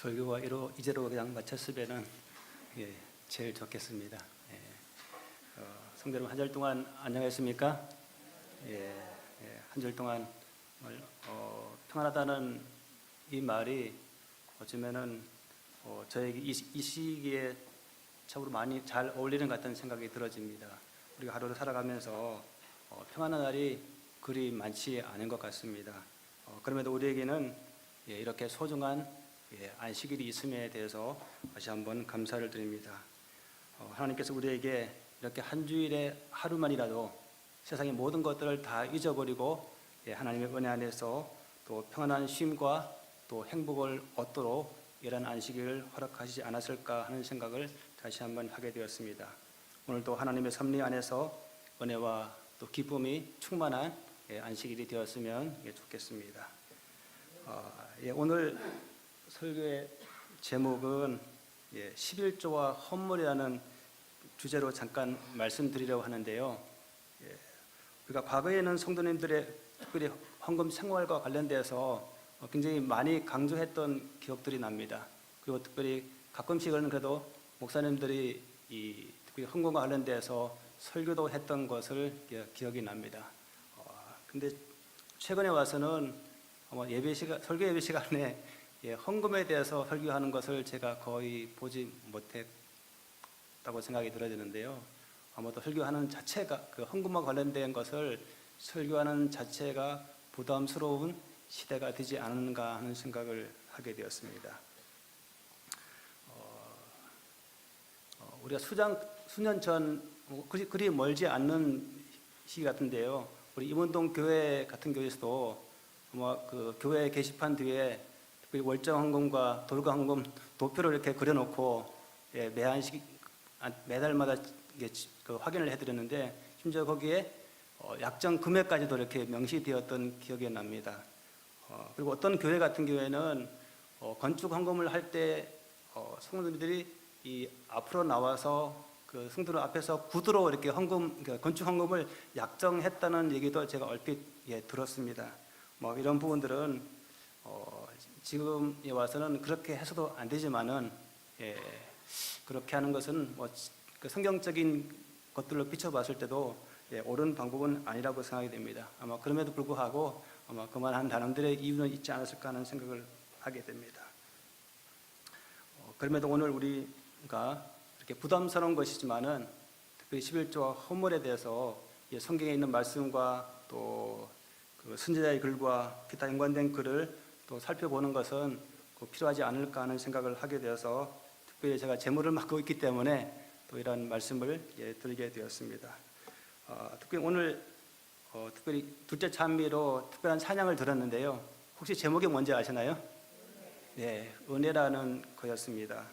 설교가 이제로 그냥 마쳤으면은 제일 좋겠습니다. 성도 여러분, 한 절 동안 안녕하십니까? 한 절 동안 평안하다는 이 말이 어쩌면은 저에게 이 시기에 참으로 많이 잘 어울리는 것 같다는 생각이 들어집니다. 우리가 하루를 살아가면서 평안한 날이 그리 많지 않은 것 같습니다. 그럼에도 우리에게는 이렇게 소중한 안식일이 있음에 대해서 다시 한번 감사를 드립니다. 하나님께서 우리에게 이렇게 한 주일에 하루만이라도 세상의 모든 것들을 다 잊어버리고 하나님의 은혜 안에서 또 평안한 쉼과 또 행복을 얻도록 이런 안식일을 허락하시지 않았을까 하는 생각을 다시 한번 하게 되었습니다. 오늘도 하나님의 섭리 안에서 은혜와 또 기쁨이 충만한 안식일이 되었으면 좋겠습니다. 오늘 설교의 제목은 11조와 헌물이라는 주제로 잠깐 말씀드리려고 하는데요. 우리가 과거에는 성도님들의 특별히 헌금 생활과 관련돼서 굉장히 많이 강조했던 기억들이 납니다. 그리고 특별히 가끔씩은 그래도 목사님들이 특별히 헌금과 관련돼서 설교도 했던 것을 기억이 납니다. 근데 최근에 와서는 설교 예배 시간에 헌금에 대해서 설교하는 것을 제가 거의 보지 못했다고 생각이 들어지는데요. 아마도 설교하는 자체가 그 헌금과 관련된 것을 설교하는 자체가 부담스러운 시대가 되지 않은가 하는 생각을 하게 되었습니다. 우리가 수년 전 그리 멀지 않는 시기 같은데요. 우리 임원동 교회 같은 교회에서도 그 교회 게시판 뒤에 월정 헌금과 돌가 헌금 도표를 이렇게 그려놓고 매달마다 확인을 해드렸는데 심지어 거기에 약정 금액까지도 이렇게 명시되었던 기억이 납니다. 그리고 어떤 교회 같은 경우에는 건축 헌금을 할 때 성도님들이 앞으로 나와서 그 성도들 앞에서 구두로 이렇게 건축 헌금을 약정했다는 얘기도 제가 얼핏 들었습니다. 이런 부분들은 지금에 와서는 그렇게 해서도 안 되지만은 그렇게 하는 것은 그 성경적인 것들로 비춰봤을 때도 옳은 방법은 아니라고 생각이 됩니다. 아마 그럼에도 불구하고 아마 그만한 나름대로의 이유는 있지 않았을까 하는 생각을 하게 됩니다. 그럼에도 오늘 우리가 이렇게 부담스러운 것이지만은 특별히 11조와 헌물에 대해서 성경에 있는 말씀과 또 그 선지자의 글과 기타 연관된 글을 또 살펴보는 것은 필요하지 않을까 하는 생각을 하게 되어서 특별히 제가 제물을 맡고 있기 때문에 또 이런 말씀을 드리게 되었습니다. 특별히 오늘 특별히 둘째 찬미로 특별한 찬양을 들었는데요. 혹시 제목이 뭔지 아시나요? 네, 은혜라는 거였습니다.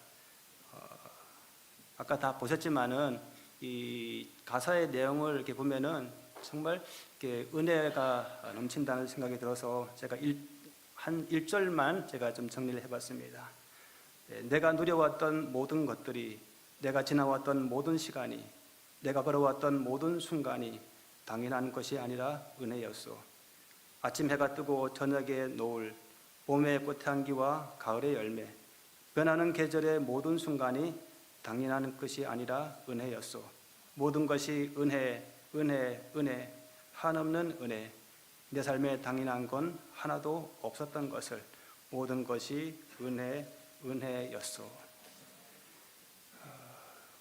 아까 다 보셨지만은 이 가사의 내용을 이렇게 보면은 정말 이렇게 은혜가 넘친다는 생각이 들어서 제가 한 1절만 제가 좀 정리를 해봤습니다. 내가 누려왔던 모든 것들이, 내가 지나왔던 모든 시간이, 내가 걸어왔던 모든 순간이 당연한 것이 아니라 은혜였소. 아침 해가 뜨고 저녁에 노을, 봄의 꽃향기와 가을의 열매, 변하는 계절의 모든 순간이 당연한 것이 아니라 은혜였소. 모든 것이 은혜, 은혜, 은혜, 한없는 은혜. 내 삶에 당연한 건 하나도 없었던 것을 모든 것이 은혜, 은혜였소.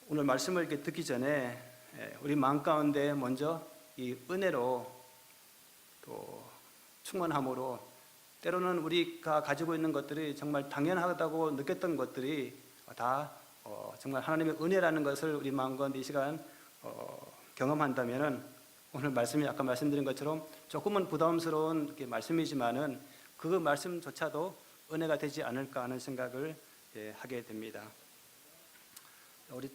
오늘 말씀을 이렇게 듣기 전에 우리 마음 가운데 먼저 이 은혜로 또 충만함으로 때로는 우리가 가지고 있는 것들이 정말 당연하다고 느꼈던 것들이 다 정말 하나님의 은혜라는 것을 우리 마음 가운데 이 시간 경험한다면은 오늘 말씀이 아까 말씀드린 것처럼 조금은 부담스러운 말씀이지만은 그 말씀조차도 은혜가 되지 않을까 하는 생각을 하게 됩니다. 우리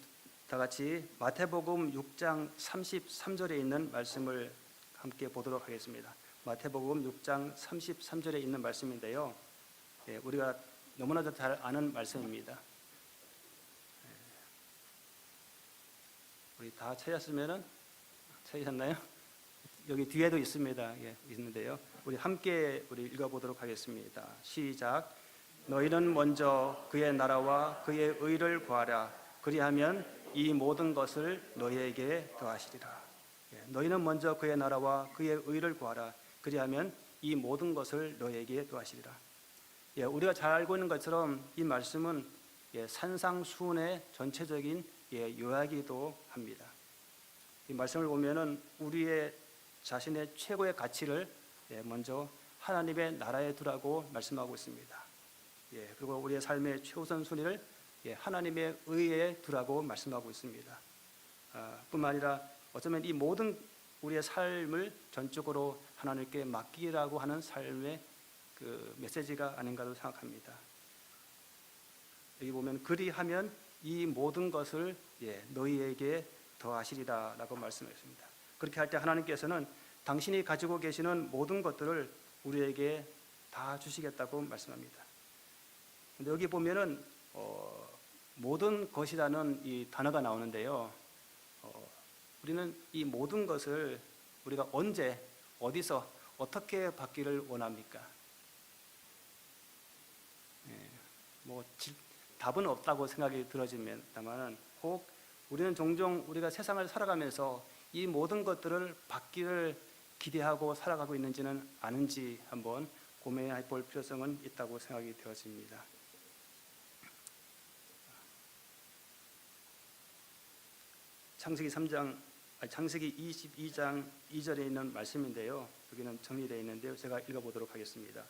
다 같이 마태복음 6장 33절에 있는 말씀을 함께 보도록 하겠습니다. 마태복음 6장 33절에 있는 말씀인데요. 우리가 너무나도 잘 아는 말씀입니다. 우리 다 찾으셨나요? 여기 뒤에도 있습니다. 있는데요. 우리 함께 읽어보도록 하겠습니다. 시작. 너희는 먼저 그의 나라와 그의 의를 구하라. 그리하면 이 모든 것을 너희에게 더하시리라. 너희는 먼저 그의 나라와 그의 의를 구하라. 그리하면 이 모든 것을 너희에게 더하시리라. 우리가 잘 알고 있는 것처럼 이 말씀은 산상수훈의 전체적인 요약이기도 합니다. 이 말씀을 보면은 우리의 자신의 최고의 가치를 먼저 하나님의 나라에 두라고 말씀하고 있습니다. 그리고 우리의 삶의 최우선 순위를 하나님의 의에 두라고 말씀하고 있습니다. 뿐만 아니라 어쩌면 이 모든 우리의 삶을 전적으로 하나님께 맡기라고 하는 삶의 그 메시지가 아닌가도 생각합니다. 여기 보면 그리하면 이 모든 것을 너희에게 더하시리라 라고 말씀했습니다. 그렇게 할 때 하나님께서는 당신이 가지고 계시는 모든 것들을 우리에게 다 주시겠다고 말씀합니다. 근데 여기 보면은 모든 것이라는 이 단어가 나오는데요. 우리는 이 모든 것을 우리가 언제 어디서 어떻게 받기를 원합니까? 답은 없다고 생각이 들어집니다만 혹 우리는 종종 우리가 세상을 살아가면서 이 모든 것들을 받기를 기대하고 살아가고 있는지는 아는지 한번 고민해 볼 필요성은 있다고 생각이 되어집니다. 창세기 22장 2절에 있는 말씀인데요. 여기는 정리되어 있는데요. 제가 읽어보도록 하겠습니다.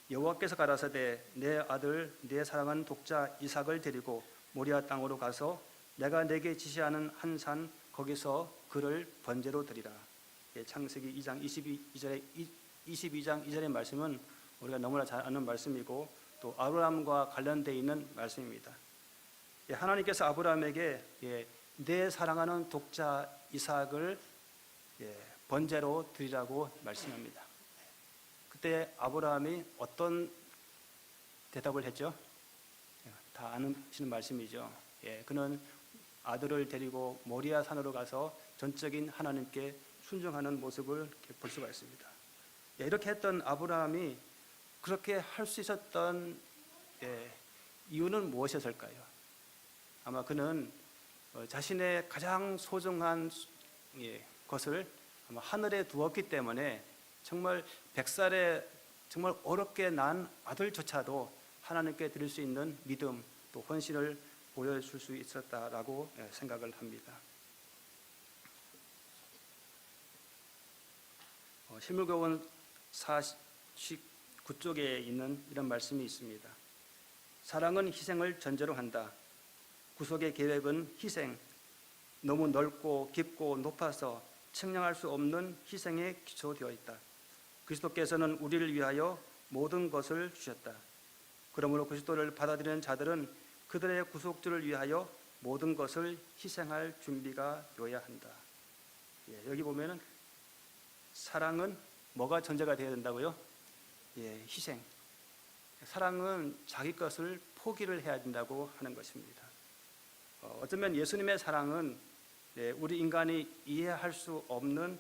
여호와께서 가라사대 내 아들 내 사랑하는 독자 이삭을 데리고 모리아 땅으로 가서 내가 내게 지시하는 한 산 거기서 그를 번제로 드리라. 창세기 2장 22장 2절의 말씀은 우리가 너무나 잘 아는 말씀이고 또 아브라함과 관련되어 있는 말씀입니다. 하나님께서 아브라함에게 내 사랑하는 독자 이삭을 번제로 드리라고 말씀합니다. 그때 아브라함이 어떤 대답을 했죠? 다 아시는 말씀이죠. 그는 아들을 데리고 모리아 산으로 가서 전적인 하나님께 순종하는 모습을 볼 수가 있습니다. 이렇게 했던 아브라함이 그렇게 할 수 있었던 이유는 무엇이었을까요? 아마 그는 자신의 가장 소중한 것을 아마 하늘에 두었기 때문에 정말 100살에 정말 어렵게 난 아들조차도 하나님께 드릴 수 있는 믿음 또 헌신을 보여줄 수 있었다라고 생각을 합니다. 실물교원 49쪽에 있는 이런 말씀이 있습니다. 사랑은 희생을 전제로 한다. 구속의 계획은 희생, 너무 넓고 깊고 높아서 측량할 수 없는 희생에 기초되어 있다. 그리스도께서는 우리를 위하여 모든 것을 주셨다. 그러므로 그리스도를 받아들이는 자들은 그들의 구속주를 위하여 모든 것을 희생할 준비가 되어야 한다. 여기 보면은 사랑은 뭐가 전제가 되어야 된다고요? 희생. 사랑은 자기 것을 포기를 해야 된다고 하는 것입니다. 어쩌면 예수님의 사랑은 우리 인간이 이해할 수 없는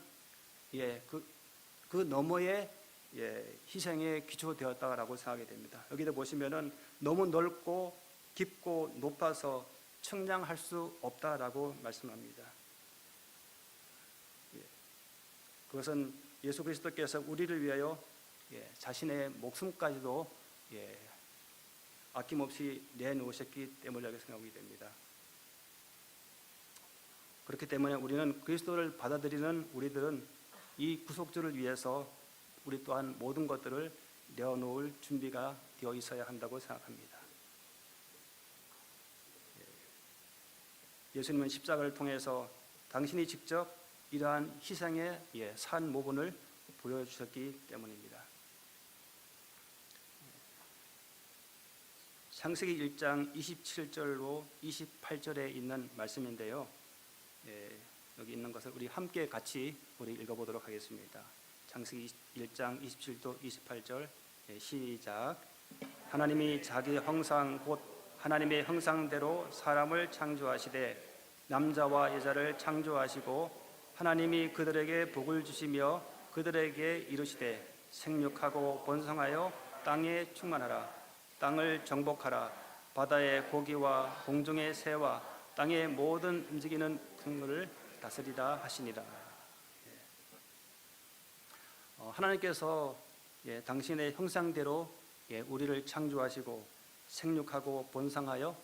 그 너머의 희생에 기초되었다라고 생각이 됩니다. 여기도 보시면은 너무 넓고 깊고 높아서 측량할 수 없다라고 말씀합니다. 그것은 예수 그리스도께서 우리를 위하여 자신의 목숨까지도 아낌없이 내놓으셨기 때문이라고 생각하게 됩니다. 그렇기 때문에 우리는 그리스도를 받아들이는 우리들은 이 구속주를 위해서 우리 또한 모든 것들을 내어놓을 준비가 되어 있어야 한다고 생각합니다. 예수님은 십자가를 통해서 당신이 직접 이러한 희생의 산 모본을 보여주셨기 때문입니다. 창세기 1장 27절로 28절에 있는 말씀인데요. 여기 있는 것을 우리 함께 같이 우리 읽어보도록 하겠습니다. 창세기 1장 27도 28절 시작. 하나님이 자기 형상 곧 하나님의 형상대로 사람을 창조하시되 남자와 여자를 창조하시고 하나님이 그들에게 복을 주시며 그들에게 이르시되 생육하고 번성하여 땅에 충만하라. 땅을 정복하라. 바다의 고기와 공중의 새와 땅의 모든 움직이는 생물을 다스리라 하시니라. 하나님께서 당신의 형상대로 우리를 창조하시고 생육하고 번성하여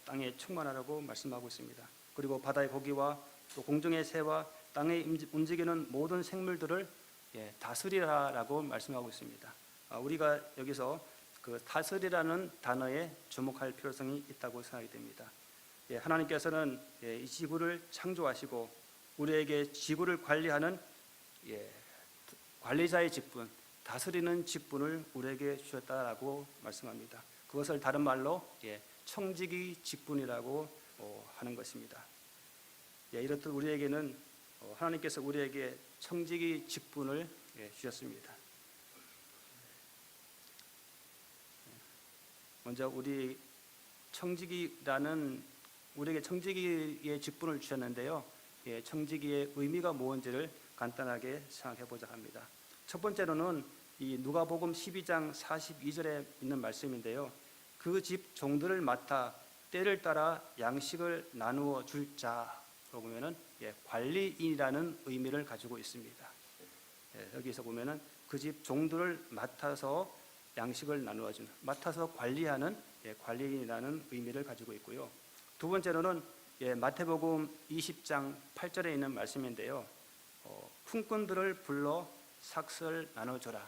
땅에 충만하라고 말씀하고 있습니다. 그리고 바다의 고기와 또 공중의 새와 땅에 움직이는 모든 생물들을 다스리라라고 말씀하고 있습니다. 우리가 여기서 그 다스리라는 단어에 주목할 필요성이 있다고 생각이 됩니다. 하나님께서는 이 지구를 창조하시고 우리에게 지구를 관리하는 관리자의 직분, 다스리는 직분을 우리에게 주셨다라고 말씀합니다. 그것을 다른 말로 청지기 직분이라고 하는 것입니다. 이렇듯 우리에게는 하나님께서 우리에게 청지기 직분을 주셨습니다. 먼저 우리에게 청지기의 직분을 주셨는데요. 청지기의 의미가 뭔지를 간단하게 생각해 보자 합니다. 첫 번째로는 이 누가복음 12장 42절에 있는 말씀인데요. 그 집 종들을 맡아 때를 따라 양식을 나누어 줄 자로 보면은 관리인이라는 의미를 가지고 있습니다. 여기서 보면은 그 집 종들을 맡아서 양식을 나누어 주는, 맡아서 관리하는 관리인이라는 의미를 가지고 있고요. 두 번째로는 마태복음 20장 8절에 있는 말씀인데요. 품꾼들을 불러 삭슬 나눠줘라.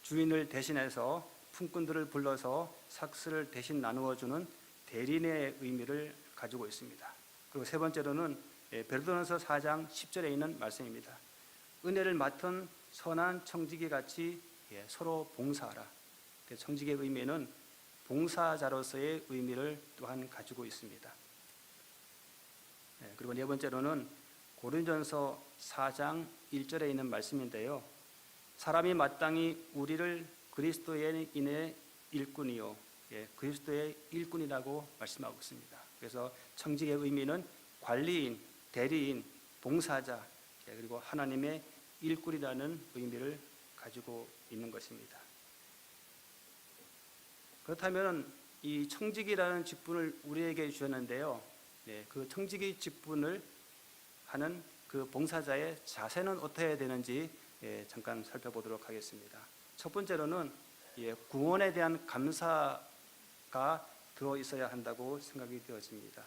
주인을 대신해서 품꾼들을 불러서 삭슬을 대신 나누어주는 대리인의 의미를 가지고 있습니다. 그리고 세 번째로는 베드로전서 4장 10절에 있는 말씀입니다. 은혜를 맡은 선한 청지기 같이 서로 봉사하라. 청지기의 의미는 봉사자로서의 의미를 또한 가지고 있습니다. 그리고 네 번째로는 고린도전서 4장 1절에 있는 말씀인데요. 사람이 마땅히 우리를 그리스도에 인해 일꾼이요, 그리스도의 일꾼이라고 말씀하고 있습니다. 그래서 청지기의 의미는 관리인, 대리인, 봉사자, 그리고 하나님의 일꾼이라는 의미를 가지고 있는 것입니다. 그렇다면 이 청지기라는 직분을 우리에게 주셨는데요. 그 청지기 직분을 하는 그 봉사자의 자세는 어떻게 해야 되는지 잠깐 살펴보도록 하겠습니다. 첫 번째로는 구원에 대한 감사가 들어 있어야 한다고 생각이 되어집니다.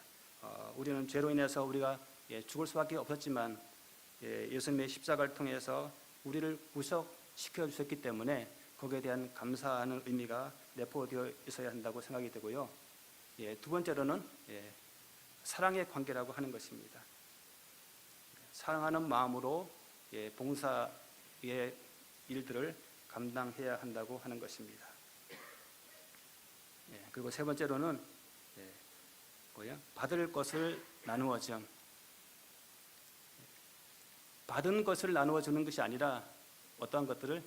우리는 죄로 인해서 우리가 죽을 수밖에 없었지만 예수님의 십자가를 통해서 우리를 구속시켜 주셨기 때문에 거기에 대한 감사하는 의미가 내포되어 있어야 한다고 생각이 되고요. 두 번째로는 사랑의 관계라고 하는 것입니다. 사랑하는 마음으로 봉사의 일들을 감당해야 한다고 하는 것입니다. 그리고 세 번째로는 받을 것을 나누어 줌. 받은 것을 나누어 주는 것이 아니라 어떠한 것들을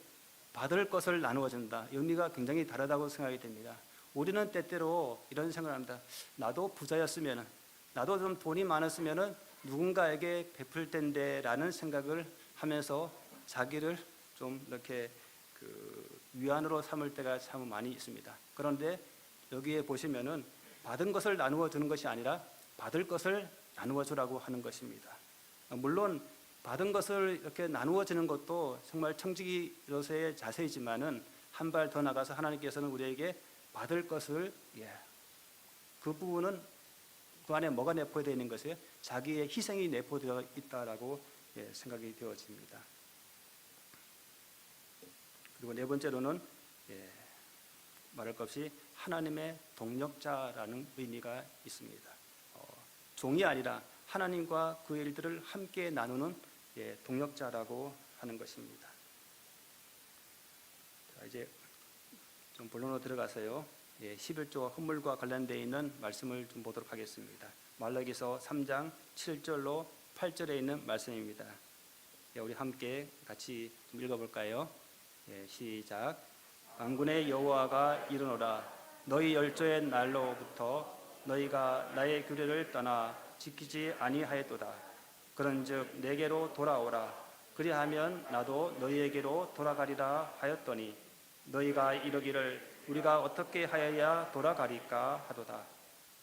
받을 것을 나누어 준다. 의미가 굉장히 다르다고 생각이 됩니다. 우리는 때때로 이런 생각을 합니다. 나도 부자였으면, 나도 좀 돈이 많았으면 누군가에게 베풀 텐데 라는 생각을 하면서 자기를 좀 이렇게 위안으로 삼을 때가 참 많이 있습니다. 그런데 여기에 보시면은 받은 것을 나누어 주는 것이 아니라 받을 것을 나누어 주라고 하는 것입니다. 물론 받은 것을 이렇게 나누어 주는 것도 정말 청지기로서의 자세이지만은 한 발 더 나가서 하나님께서는 우리에게 받을 것을 그 부분은 그 안에 뭐가 내포되어 있는 것이에요? 자기의 희생이 내포되어 있다라고 생각이 되어집니다. 그리고 네 번째로는 말할 것 없이 하나님의 동력자라는 의미가 있습니다. 종이 아니라 하나님과 그 일들을 함께 나누는 동력자라고 하는 것입니다. 자, 이제 좀 본론으로 들어가서요. 11조 헌물과 관련되어 있는 말씀을 좀 보도록 하겠습니다. 말라기서 3장 7절로 8절에 있는 말씀입니다. 우리 함께 같이 좀 읽어볼까요? 시작. 만군의 여호와가 이르노라. 너희 열조의 날로부터 너희가 나의 규례를 떠나 지키지 아니하였도다. 그런즉 내게로 돌아오라. 그리하면 나도 너희에게로 돌아가리라 하였더니 너희가 이르기를 우리가 어떻게 하여야 돌아가리까 하도다.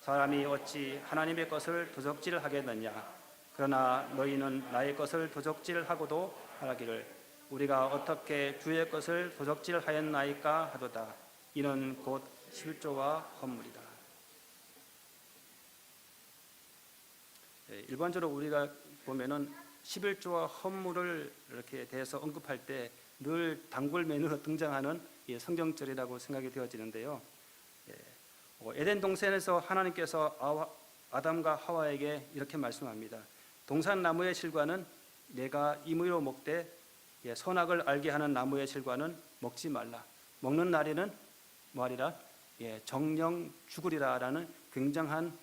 사람이 어찌 하나님의 것을 도적질하겠느냐. 그러나 너희는 나의 것을 도적질하고도 말하기를 우리가 어떻게 주의 것을 도적질하였나이까 하도다. 이는 곧 11조와 헌물이다. 일반적으로 우리가 보면은 11조와 헌물을 이렇게 대해서 언급할 때 늘 단골 메뉴로 등장하는 성경절이라고 생각이 되어지는데요. 에덴 동산에서 하나님께서 아담과 하와에게 이렇게 말씀합니다. 동산 나무의 실과는 내가 임의로 먹되 선악을 알게 하는 나무의 실과는 먹지 말라. 먹는 날에는 뭐하리라? 정령 죽으리라라는 굉장한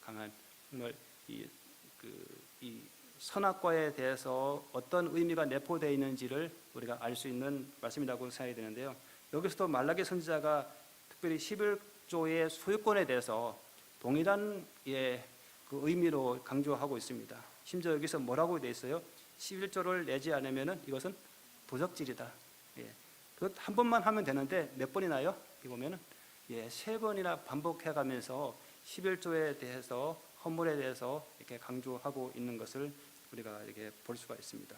강한 정말 이 선악과에 대해서 어떤 의미가 내포되어 있는지를 우리가 알 수 있는 말씀이라고 생각이 되는데요. 여기서도 말라기 선지자가 특별히 11조의 소유권에 대해서 동일한 그 의미로 강조하고 있습니다. 심지어 여기서 뭐라고 되어 있어요? 11조를 내지 않으면 이것은 도적질이다. 그것 한 번만 하면 되는데 몇 번이나요? 여기 보면은 3번이나 반복해가면서 11조에 대해서 헌물에 대해서 이렇게 강조하고 있는 것을 우리가 이렇게 볼 수가 있습니다.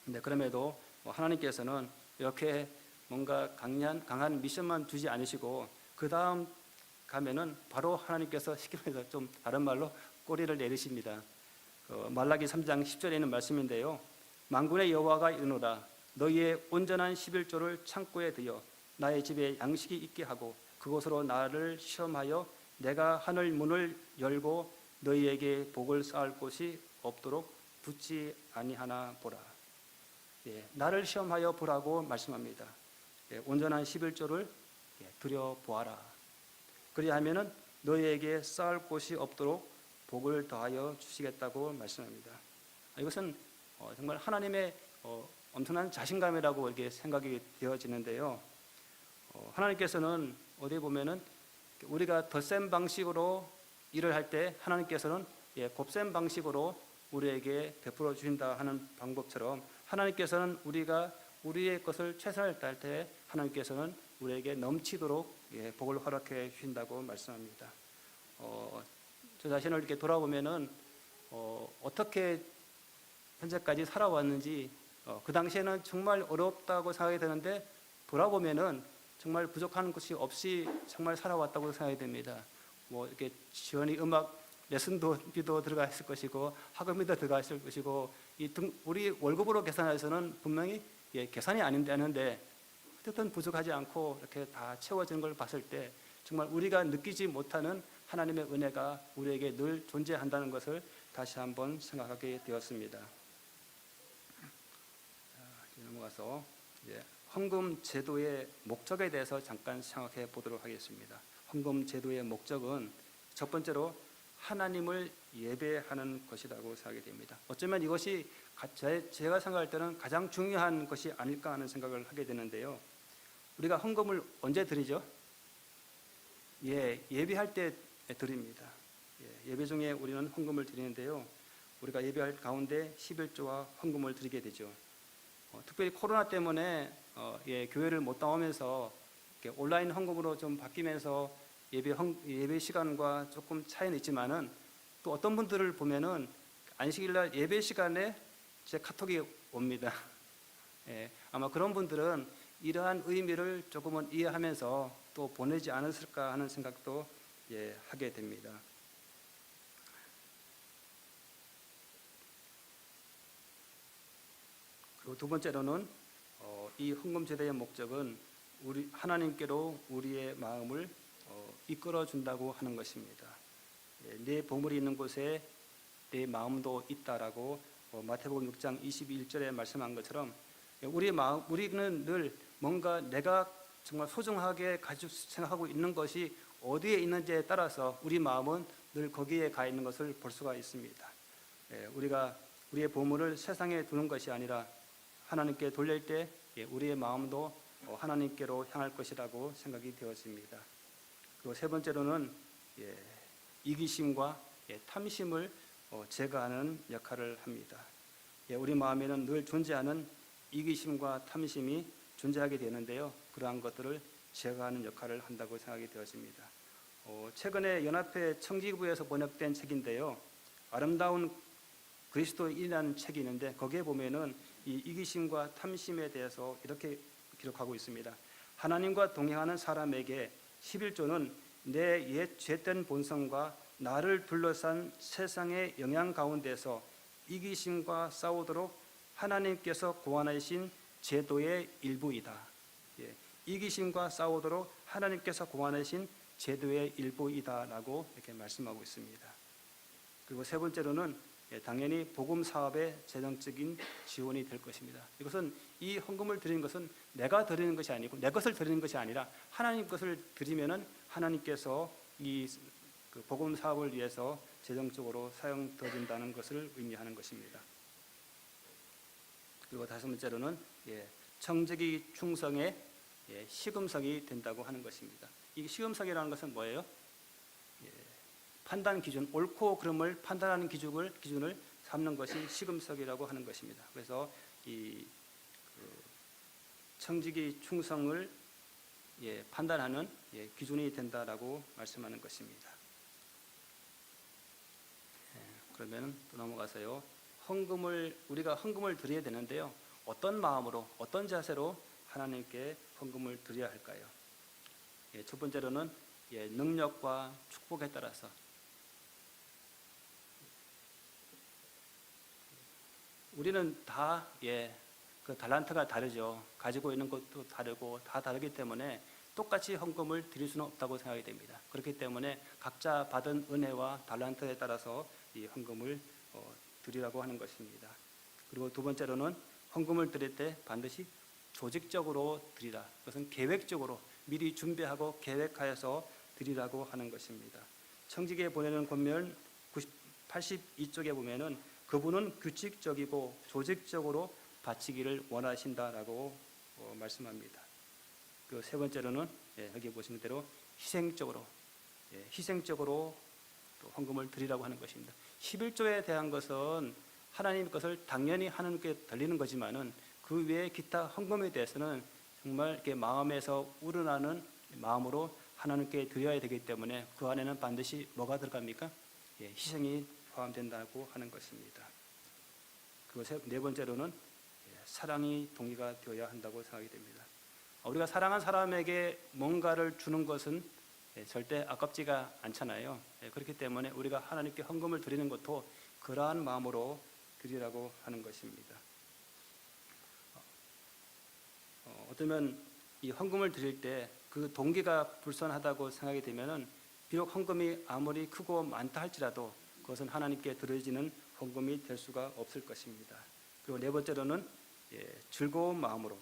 근데 그럼에도 하나님께서는 이렇게 뭔가 강한 미션만 주지 않으시고 그 다음 가면은 바로 하나님께서 시키면서 좀 다른 말로 꼬리를 내리십니다. 말라기 3장 10절에 있는 말씀인데요. 만군의 여호와가 이르노라 너희의 온전한 11조를 창고에 들여 나의 집에 양식이 있게 하고 그곳으로 나를 시험하여 내가 하늘 문을 열고 너희에게 복을 쌓을 곳이 없도록 두지 아니하나 보라. 나를 시험하여 보라고 말씀합니다. 온전한 11조를 들여보아라. 그리하면은 너희에게 쌓을 곳이 없도록 복을 더하여 주시겠다고 말씀합니다. 이것은 정말 하나님의 엄청난 자신감이라고 이렇게 생각이 되어지는데요. 하나님께서는 어디 보면은 우리가 더 센 방식으로 일을 할 때 하나님께서는 곱센 방식으로 우리에게 베풀어 주신다 하는 방법처럼 하나님께서는 우리가 우리의 것을 최선을 다할 때 하나님께서는 우리에게 넘치도록 복을 허락해 주신다고 말씀합니다. 저 자신을 이렇게 돌아보면은 어떻게 현재까지 살아왔는지 그 당시에는 정말 어렵다고 생각이 되는데 돌아보면은 정말 부족한 것이 없이 정말 살아왔다고 생각이 됩니다. 이렇게 지원이 음악 레슨비도 들어가 있을 것이고 학원비도 들어가 있을 것이고 우리 월급으로 계산해서는 분명히 계산이 아닌데 어쨌든 부족하지 않고 이렇게 다 채워지는 걸 봤을 때 정말 우리가 느끼지 못하는 하나님의 은혜가 우리에게 늘 존재한다는 것을 다시 한번 생각하게 되었습니다. 넘어가서 헌금 제도의 목적에 대해서 잠깐 생각해 보도록 하겠습니다. 헌금 제도의 목적은 첫 번째로 하나님을 예배하는 것이라고 생각이 됩니다. 어쩌면 이것이 제가 생각할 때는 가장 중요한 것이 아닐까 하는 생각을 하게 되는데요. 우리가 헌금을 언제 드리죠? 예배할 때 드립니다. 예배 중에 우리는 헌금을 드리는데요. 우리가 예배할 가운데 11조와 헌금을 드리게 되죠. 특별히 코로나 때문에 교회를 못 나오면서 온라인 헌금으로 좀 바뀌면서 예배 시간과 조금 차이는 있지만은 또 어떤 분들을 보면은 안식일날 예배 시간에 제 카톡이 옵니다. 아마 그런 분들은 이러한 의미를 조금은 이해하면서 또 보내지 않았을까 하는 생각도 하게 됩니다. 그리고 두 번째로는 이 헌금 제도의 목적은 우리 하나님께로 우리의 마음을 이끌어 준다고 하는 것입니다. 내 보물이 있는 곳에 내 마음도 있다라고 마태복음 6장 21절에 말씀한 것처럼 우리는 늘 뭔가 내가 정말 소중하게 가지고 생각하고 있는 것이 어디에 있는지에 따라서 우리 마음은 늘 거기에 가 있는 것을 볼 수가 있습니다. 우리가 우리의 보물을 세상에 두는 것이 아니라 하나님께 돌릴 때 우리의 마음도 하나님께로 향할 것이라고 생각이 되었습니다. 그리고 세 번째로는 이기심과 탐심을 제거하는 역할을 합니다. 우리 마음에는 늘 존재하는 이기심과 탐심이 존재하게 되는데요. 그러한 것들을 제거하는 역할을 한다고 생각이 되어집니다. 최근에 연합회 청지부에서 번역된 책인데요. 아름다운 그리스도인이라는 책이 있는데 거기에 보면은 이 이기심과 탐심에 대해서 이렇게 기록하고 있습니다. 하나님과 동행하는 사람에게 11조는 내 옛 죄된 본성과 나를 둘러싼 세상의 영향 가운데서 이기심과 싸우도록 하나님께서 고안하신 제도의 일부이다. 이기심과 싸우도록 하나님께서 고안하신 제도의 일부이다라고 이렇게 말씀하고 있습니다. 그리고 세 번째로는 당연히 복음 사업의 재정적인 지원이 될 것입니다. 이것은 이 헌금을 드리는 것은 내가 드리는 것이 아니고 내 것을 드리는 것이 아니라 하나님 것을 드리면은 하나님께서 이 복음 사업을 위해서 재정적으로 사용되어진다는 것을 의미하는 것입니다. 그리고 다섯 번째로는 청지기 충성의 시금석이 된다고 하는 것입니다. 이 시금석이라는 것은 뭐예요? 판단 기준, 옳고 그름을 판단하는 기준을 삼는 것이 시금석이라고 하는 것입니다. 그래서 이 청지기 충성을 판단하는 기준이 된다라고 말씀하는 것입니다. 그러면 또 넘어가서요. 우리가 헌금을 드려야 되는데요. 어떤 마음으로, 어떤 자세로 하나님께 헌금을 드려야 할까요? 첫 번째로는 능력과 축복에 따라서 우리는 다 그 달란트가 다르죠. 가지고 있는 것도 다르고 다 다르기 때문에 똑같이 헌금을 드릴 수는 없다고 생각이 됩니다. 그렇기 때문에 각자 받은 은혜와 달란트에 따라서 이 헌금을 드리라고 하는 것입니다. 그리고 두 번째로는 헌금을 드릴 때 반드시 조직적으로 드리라. 그것은 계획적으로 미리 준비하고 계획하여서 드리라고 하는 것입니다. 청지기에 보내는 권면 82쪽에 보면은 그분은 규칙적이고 조직적으로 바치기를 원하신다라고 말씀합니다. 그 세 번째로는 여기 보시는 대로 희생적으로 또 헌금을 드리라고 하는 것입니다. 11조에 대한 것은 하나님 것을 당연히 하나님께 드리는 거지만은 그 외에 기타 헌금에 대해서는 정말 이렇게 마음에서 우러나는 마음으로 하나님께 드려야 되기 때문에 그 안에는 반드시 뭐가 들어갑니까? 희생이 포함된다고 하는 것입니다. 그리고 네 번째로는 사랑이 동기가 되어야 한다고 생각이 됩니다. 우리가 사랑한 사람에게 뭔가를 주는 것은 절대 아깝지가 않잖아요. 그렇기 때문에 우리가 하나님께 헌금을 드리는 것도 그러한 마음으로 드리라고 하는 것입니다. 어쩌면 이 헌금을 드릴 때 그 동기가 불선하다고 생각이 되면은 비록 헌금이 아무리 크고 많다 할지라도 그것은 하나님께 드려지는 헌금이 될 수가 없을 것입니다. 그리고 네 번째로는 즐거운 마음으로,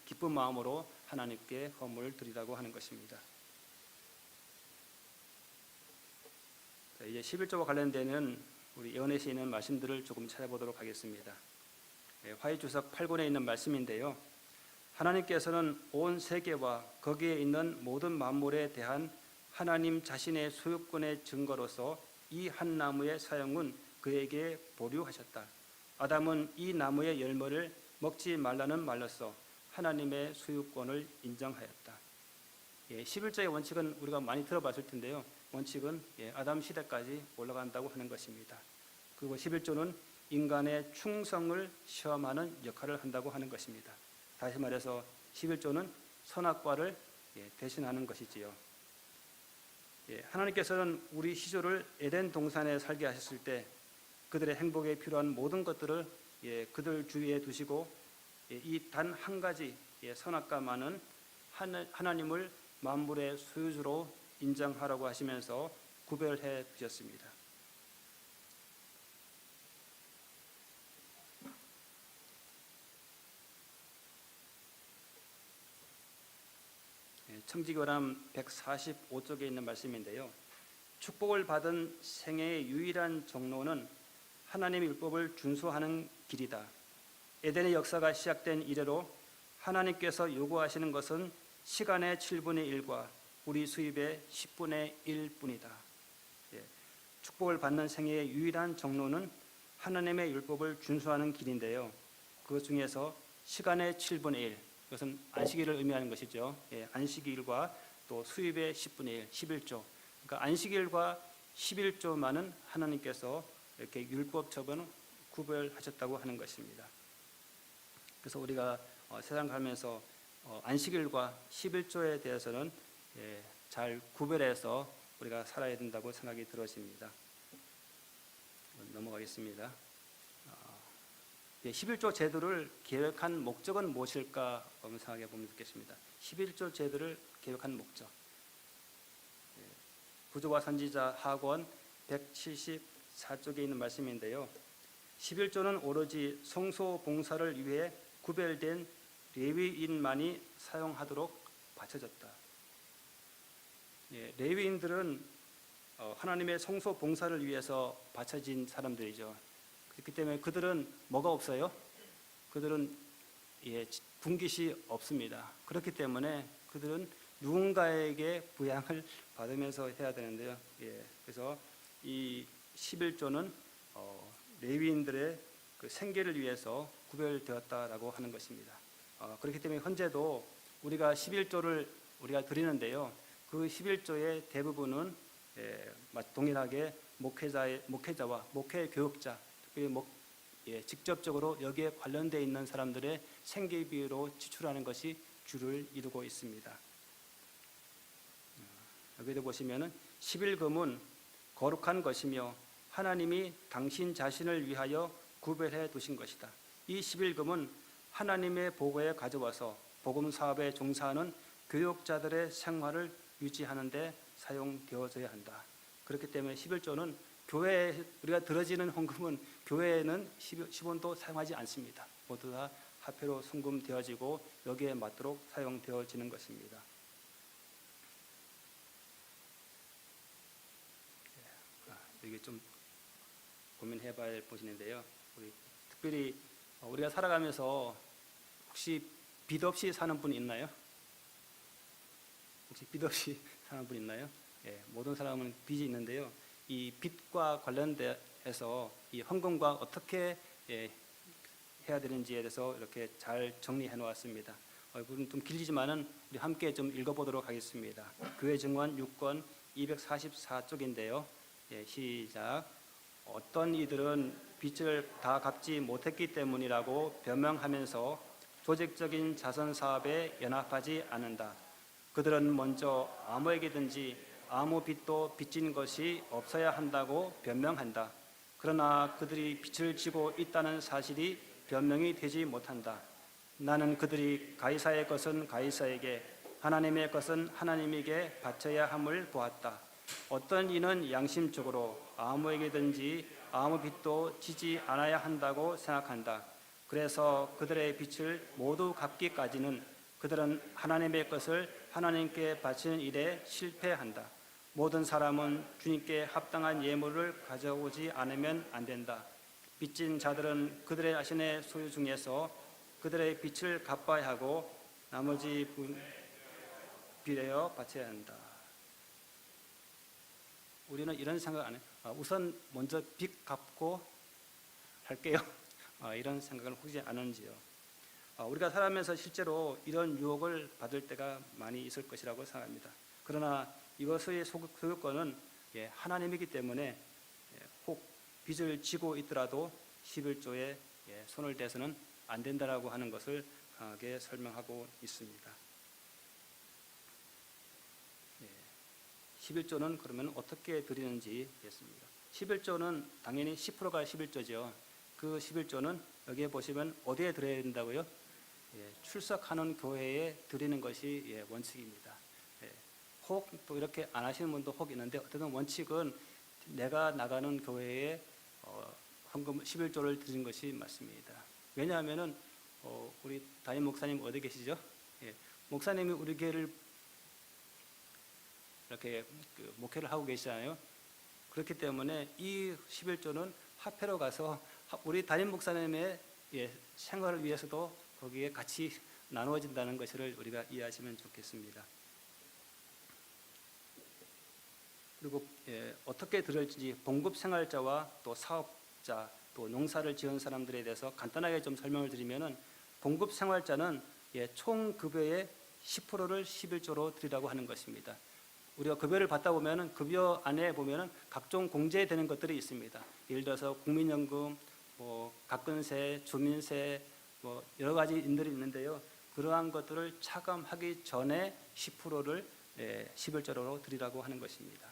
기쁜 마음으로 하나님께 헌금을 드리라고 하는 것입니다. 자, 이제 11조와 관련되는 우리 예언에서 있는 말씀들을 조금 찾아보도록 하겠습니다. 화의주석 8권에 있는 말씀인데요. 하나님께서는 온 세계와 거기에 있는 모든 만물에 대한 하나님 자신의 소유권의 증거로서 이 한 나무의 사용은 그에게 보류하셨다. 아담은 이 나무의 열매를 먹지 말라는 말로써 하나님의 소유권을 인정하였다. 11조의 원칙은 우리가 많이 들어봤을 텐데요. 원칙은 아담 시대까지 올라간다고 하는 것입니다. 그리고 11조는 인간의 충성을 시험하는 역할을 한다고 하는 것입니다. 다시 말해서 11조는 선악과를 대신하는 것이지요. 하나님께서는 우리 시조를 에덴 동산에 살게 하셨을 때 그들의 행복에 필요한 모든 것들을 그들 주위에 두시고 이 단 한 가지 선악과만은 하나님을 만물의 소유주로 인정하라고 하시면서 구별해 두셨습니다. 청지교람 145쪽에 있는 말씀인데요. 축복을 받은 생애의 유일한 종로는 하나님의 율법을 준수하는 길이다. 에덴의 역사가 시작된 이래로 하나님께서 요구하시는 것은 시간의 7분의 1과 우리 수입의 10분의 1뿐이다. 축복을 받는 생애의 유일한 정로는 하나님의 율법을 준수하는 길인데요. 그 중에서 시간의 7분의 1, 이것은 안식일을 의미하는 것이죠. 예, 안식일과 또 수입의 10분의 1, 11조. 그러니까 안식일과 11조만은 하나님께서 이렇게 율법적으로 구별하셨다고 하는 것입니다. 그래서 우리가 세상 살면서 안식일과 11조에 대해서는 잘 구별해서 우리가 살아야 된다고 생각이 들어집니다. 넘어가겠습니다. 11조 제도를 계획한 목적은 무엇일까 한번 생각해 보면 좋겠습니다. 11조 제도를 계획한 목적. 구조와 선지자 하권 174쪽에 있는 말씀인데요. 11조는 오로지 성소 봉사를 위해 구별된 레위인만이 사용하도록 바쳐졌다. 레위인들은 하나님의 성소 봉사를 위해서 바쳐진 사람들이죠. 그렇기 때문에 그들은 뭐가 없어요? 그들은 분깃이 없습니다. 그렇기 때문에 그들은 누군가에게 부양을 받으면서 해야 되는데요. 그래서 이 11조는 레위인들의 그 생계를 위해서 구별되었다라고 하는 것입니다. 그렇기 때문에 현재도 우리가 11조를 우리가 드리는데요. 그 11조의 대부분은 동일하게 목회자와 목회 교육자, 특별히 직접적으로 여기에 관련되어 있는 사람들의 생계비로 지출하는 것이 주를 이루고 있습니다. 여기도 보시면은 11금은 거룩한 것이며 하나님이 당신 자신을 위하여 구별해 두신 것이다. 이 11금은 하나님의 보고에 가져와서 복음 사업에 종사하는 교육자들의 생활을 유지하는 데 사용되어져야 한다. 그렇기 때문에 11조는 교회에 우리가 들어지는 헌금은 교회에는 10원도 사용하지 않습니다. 모두 다 화폐로 송금되어지고 여기에 맞도록 사용되어지는 것입니다. 이게 좀 고민해봐야 할 부분인데요. 특별히 우리가 살아가면서 혹시 빚 없이 사는 분 있나요? 혹시 빚 없이 사는 분 있나요? 모든 사람은 빚이 있는데요. 이 빚과 관련해서 이 헌금과 어떻게 해야 되는지에 대해서 이렇게 잘 정리해 놓았습니다. 이건 좀 길지만은 우리 함께 좀 읽어보도록 하겠습니다. 교회 증언 6권 244쪽인데요. 시작. 어떤 이들은 빚을 다 갚지 못했기 때문이라고 변명하면서 조직적인 자선 사업에 연합하지 않는다. 그들은 먼저 아무에게든지 아무 빚도 빚진 것이 없어야 한다고 변명한다. 그러나 그들이 빚을 지고 있다는 사실이 변명이 되지 못한다. 나는 그들이 가이사의 것은 가이사에게, 하나님의 것은 하나님에게 바쳐야 함을 보았다. 어떤 이는 양심적으로 아무에게든지 아무 빚도 지지 않아야 한다고 생각한다. 그래서 그들의 빚을 모두 갚기까지는 그들은 하나님의 것을 하나님께 바치는 일에 실패한다. 모든 사람은 주님께 합당한 예물을 가져오지 않으면 안 된다. 빚진 자들은 그들의 자신의 소유 중에서 그들의 빚을 갚아야 하고 나머지 비례어 바쳐야 한다. 우리는 이런 생각 안 해요. 우선 먼저 빚 갚고 할게요. 이런 생각을 혹시 안 하는지요. 우리가 살아가면서 실제로 이런 유혹을 받을 때가 많이 있을 것이라고 생각합니다. 그러나 이것의 소유권은 하나님이기 때문에 혹 빚을 지고 있더라도 11조에 손을 대서는 안 된다라고 하는 것을 강하게 설명하고 있습니다. 11조는 그러면 어떻게 드리는지 했습니다. 11조는 당연히 10%가 11조죠. 그 11조는 여기에 보시면 어디에 드려야 된다고요? 출석하는 교회에 드리는 것이 원칙입니다. 혹 또 이렇게 안 하시는 분도 혹 있는데 어쨌든 원칙은 내가 나가는 교회에 헌금 11조를 드리는 것이 맞습니다. 왜냐하면은 우리 담임 목사님 어디 계시죠? 목사님이 우리 교회를 이렇게 목회를 하고 계시잖아요. 그렇기 때문에 이 11조는 화폐로 가서 우리 담임 목사님의 생활을 위해서도 거기에 같이 나누어진다는 것을 우리가 이해하시면 좋겠습니다. 그리고 어떻게 들을지 봉급생활자와 또 사업자 또 농사를 지은 사람들에 대해서 간단하게 좀 설명을 드리면은 봉급생활자는 총 급여의 10%를 11조로 드리라고 하는 것입니다. 우리가 급여를 받다 보면은 급여 안에 보면은 각종 공제되는 것들이 있습니다. 예를 들어서 국민연금, 가근세, 주민세, 여러 가지 인들이 있는데요. 그러한 것들을 차감하기 전에 10%를 11조로 드리라고 하는 것입니다.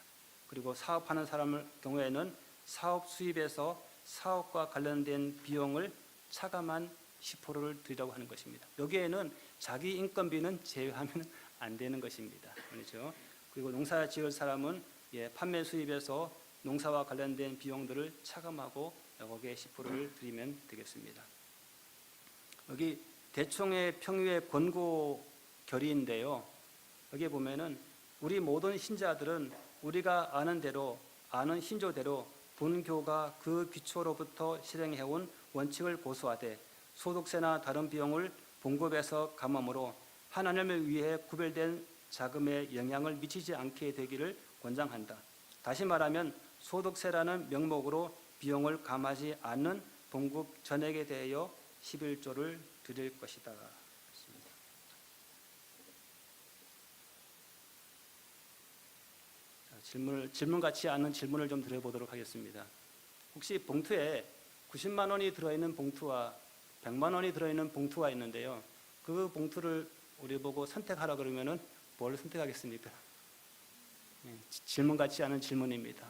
그리고 사업하는 사람의 경우에는 사업 수입에서 사업과 관련된 비용을 차감한 10%를 드리라고 하는 것입니다. 여기에는 자기 인건비는 제외하면 안 되는 것입니다. 그렇죠? 그리고 농사 지을 사람은 판매 수입에서 농사와 관련된 비용들을 차감하고 거기에 10%를 드리면 되겠습니다. 여기 대총회 평유의 권고 결의인데요. 여기에 보면은 우리 모든 신자들은 우리가 아는 대로, 아는 신조대로 본교가 그 기초로부터 실행해온 원칙을 고수하되 소득세나 다른 비용을 본급에서 감함으로 하나님을 위해 구별된 자금에 영향을 미치지 않게 되기를 권장한다. 다시 말하면 소득세라는 명목으로 비용을 감하지 않는 본급 전액에 대하여 11조를 드릴 것이다. 질문 같지 않은 질문을 좀 드려보도록 하겠습니다. 혹시 봉투에 90만 원이 들어있는 봉투와 100만 원이 들어있는 봉투가 있는데요. 그 봉투를 우리 보고 선택하라 그러면은 뭘 선택하겠습니까? 질문 같지 않은 질문입니다.